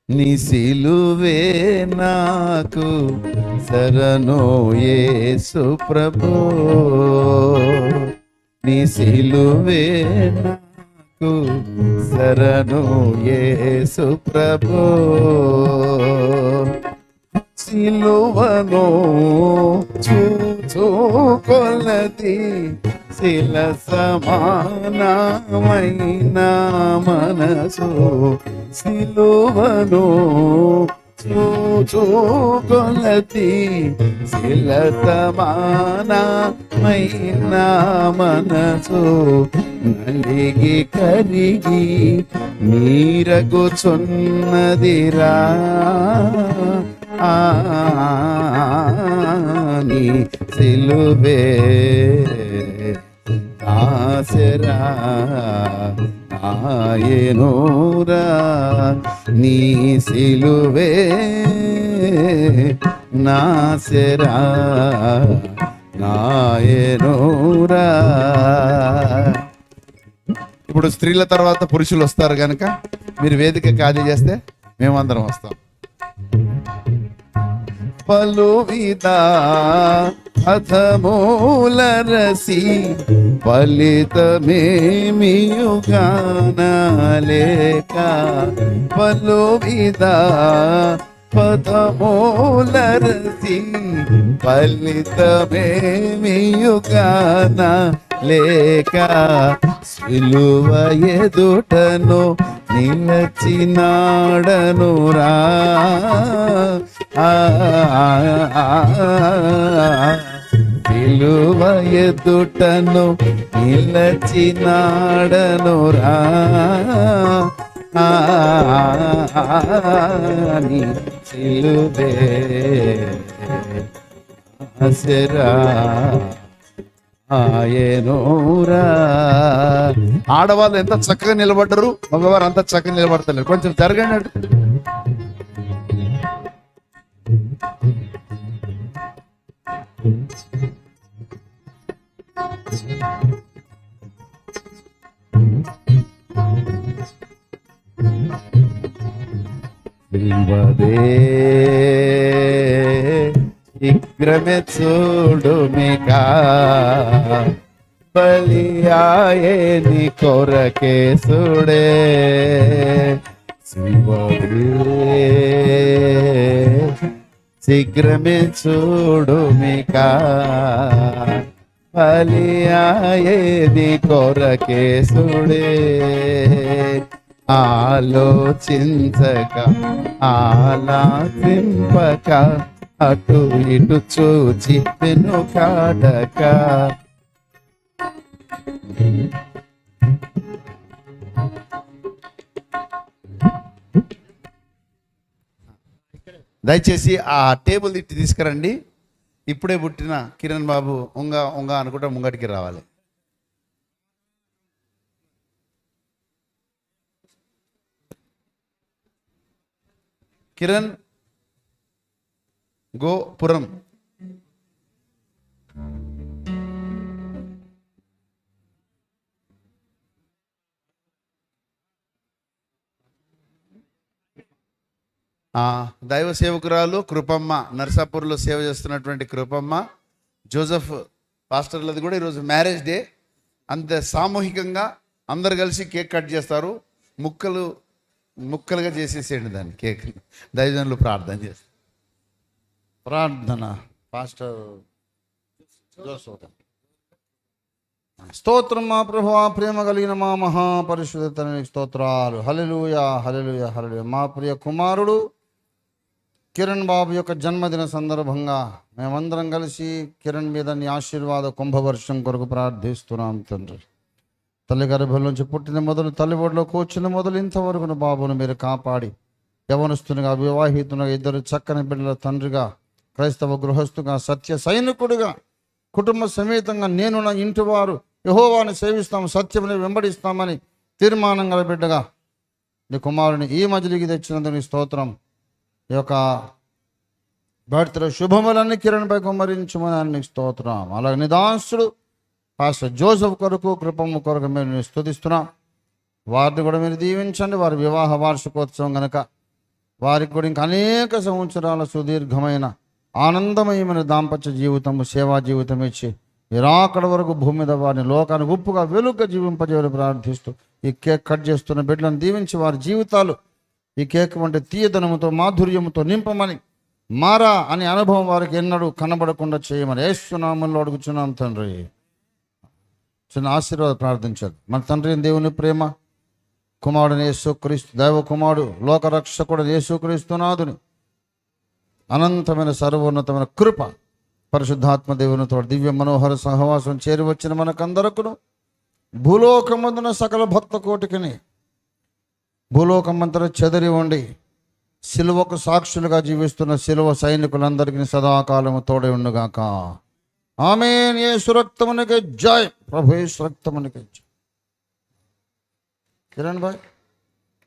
నీ సిలువే నాకు శరణు యేసు ప్రభు, నీ సిలువే నాకు శరణు యేసు ప్రభు. సిలువను చూచుకొలది శిల సమానమైన మనసు, సిలువను చూచుకొలది శిల సమానమైన మనసు, నలిగి కరిగి నీరగుచున్నదిరా నీ సిలువే ఆశరా ఆయనూరా, నీ సిలువే నాశరా నాయనూరా. ఇప్పుడు స్త్రీల తర్వాత పురుషులు వస్తారు కనుక మీరు వేదిక ఖాళీ చేస్తే మేమందరం వస్తాం. పలువిధ పథమూలరసి ఫలితమేమియుగానలేక పలువిధ పథమూలరసి ఫలితమేమియుగాన లేక సిలువ ఎదుటను నిలచినాడనురా సిలువ ఎదుటను నిలచినాడనురా నీ సిలువే ఆసరా ఆయనూరా. ఆడవాళ్ళు ఎంత చక్కగా నిలబడ్డరు, మగవారు అంత చక్కగా నిలబడతలేరు. కొంచెం జరగండి. శీఘ్రమే చూడుమికా బలియాయేని కొరకేసుడే శీఘ్రమే చూడుమికా బలియాయేని కొరకేసుడే ఆలోచించక ఆలాసింపక అటు ఇటు చూచి వెనుకాడక దయచేసి ఆ టేబుల్ ఇట్టి తీసుకురండి. ఇప్పుడే పుట్టిన కిరణ్ బాబు ఉంగ అనుకుంటా ముంగటికి రావాలి. కిరణ్ గోపురం. దైవ సేవకురాలు కృపమ్మ, నర్సాపూర్లో సేవ చేస్తున్నటువంటి కృపమ్మ, జోసెఫ్ పాస్టర్లది కూడా ఈరోజు మ్యారేజ్ డే. అంత సామూహికంగా అందరు కలిసి కేక్ కట్ చేస్తారు. ముక్కలుగా చేసేసేయండి దాన్ని కేక్. దైవజనులు ప్రార్థన చేస్తారు. ప్రార్థన పాస్టర్ స్తోత్రం. మా ప్రభువా, ప్రేమ కలిగిన మా మహాపరిశుద్ధతనికి స్తోత్రాలు. హల్లెలూయా, హల్లెలూయా, హల్లెలూయా. మా ప్రియ కుమారుడు కిరణ్ బాబు యొక్క జన్మదిన సందర్భంగా మేమందరం కలిసి కిరణ్ మీద నీ ఆశీర్వాద కుంభవర్షం కొరకు ప్రార్థిస్తున్నాం తండ్రి. తల్లి గర్భం నుంచి పుట్టిన మొదలు, తల్లి ఒడిలో కూర్చున్న మొదలు ఇంతవరకు బాబును మీరు కాపాడి యవనస్తునిగా, వివాహితునిగా, ఇద్దరు చక్కని బిడ్డల తండ్రిగా, క్రైస్తవ గృహస్థుగా, సత్య సైనికుడిగా, కుటుంబ సమేతంగా నేను నా ఇంటి వారు యెహోవాను సేవిస్తాము, సత్యముని వెంబడిస్తామని తీర్మానం గల బిడ్డగా నీ కుమారుని ఈ మజిలికి తెచ్చినందుకు నీ స్తోత్రం. ఈ యొక్క బర్త్డే శుభములన్నీ కిరణ్పై కుమ్మరించమని నీకు స్తోత్రం. అలాగే నిదాసుడు పాస్టర్ జోసెఫ్ కొరకు, కృపమ్మ కొరకు మేము స్తుతిస్తున్నాం. వారిని కూడా మీరు దీవించండి. వారి వివాహ వార్షికోత్సవం కనుక వారికి కూడా ఇంకా అనేక సంవత్సరాల సుదీర్ఘమైన ఆనందమయమైన దాంపత్య జీవితము, సేవా జీవితం ఇచ్చి నిరాకడ వరకు భూమి మీద వారిని లోకానికి ఉప్పుగా వెలుగుగా జీవింపజేయాలని ప్రార్థిస్తూ ఈ కేక్ కట్ చేస్తున్న బిడ్డలను దీవించి వారి జీవితాలు ఈ కేక్ వంటి తీయదనముతో, మాధుర్యముతో నింపమని, మారా అనే అనుభవం వారికి ఎన్నడూ కనబడకుండా చేయమని యేసు నామములో అడుగుచున్నాం తండ్రి. చిన్న ఆశీర్వాద ప్రార్థించాలి. మన తండ్రి దేవుని ప్రేమ, కుమారుడు యేసుక్రీస్తు దైవ కుమారుడు లోకరక్షకుడు యేసుక్రీస్తునాథుని అనంతమైన సర్వోన్నతమైన కృప, పరిశుద్ధాత్మ దేవునితో దివ్య మనోహర సహవాసం చేరి వచ్చిన మనకందరకును, భూలోకమందున సకల భక్త కోటికిని, భూలోకమంతర చెదరి ఉండి సిలువకు సాక్షులుగా జీవిస్తున్న సిలువ సైనికులందరికీ సదాకాలము తోడే ఉండుగాక. ఆమేన్. యేసు రక్తమునకే జై. ప్రభు యేసు రక్తమునకే జై. కిరణ్ భాయ్,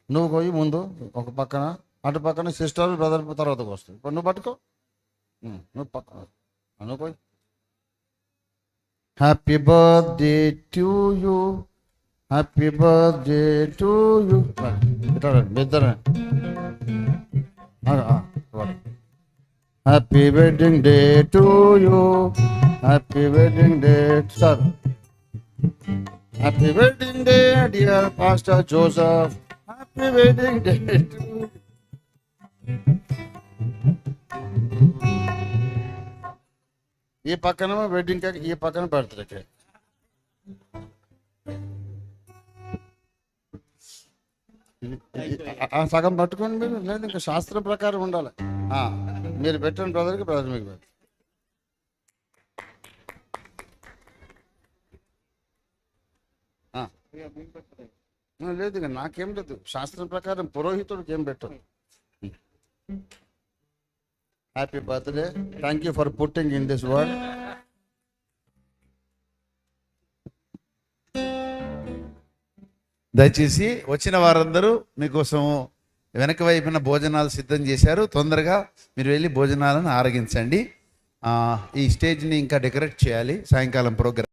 నువ్వు పోయి ముందు ఒక పక్కన, అటు పక్కన సిస్టర్ బ్రదర్ తర్వాతకు వస్తుంది. ఇప్పుడు నువ్వు పట్టుకో, నువ్వు పక్కన నువ్వు పోయి. Happy birthday to you, happy birthday to you. ఇద్దరు happy wedding day to you, happy wedding day sir. Happy wedding day dear pastor Joseph. Happy wedding day. ఈ పక్కన వెడ్డింగ్ కేక్, ఈ పక్కన బర్త్డే కేక్. సగం పట్టుకోండి మీరు, లేదు ఇంకా శాస్త్రం ప్రకారం ఉండాలి. మీరు పెట్టండి బ్రదర్కి, బ్రదర్ మీకు పెట్టండి. లేదు ఇక నాకేం లేదు, శాస్త్రం ప్రకారం పురోహితుడికి ఏం పెట్టదు. Happy birthday, thank you for putting in this world. దయచేసి వచ్చిన వారందరూ మీకోసం వెనక వైపున భోజనాలు సిద్ధం చేశారు. తొందరగా మీరు వెళ్ళి భోజనాలను ఆరగించండి. ఈ స్టేజ్ని ఇంకా డెకరేట్ చేయాలి సాయంకాలం ప్రోగ్రామ్.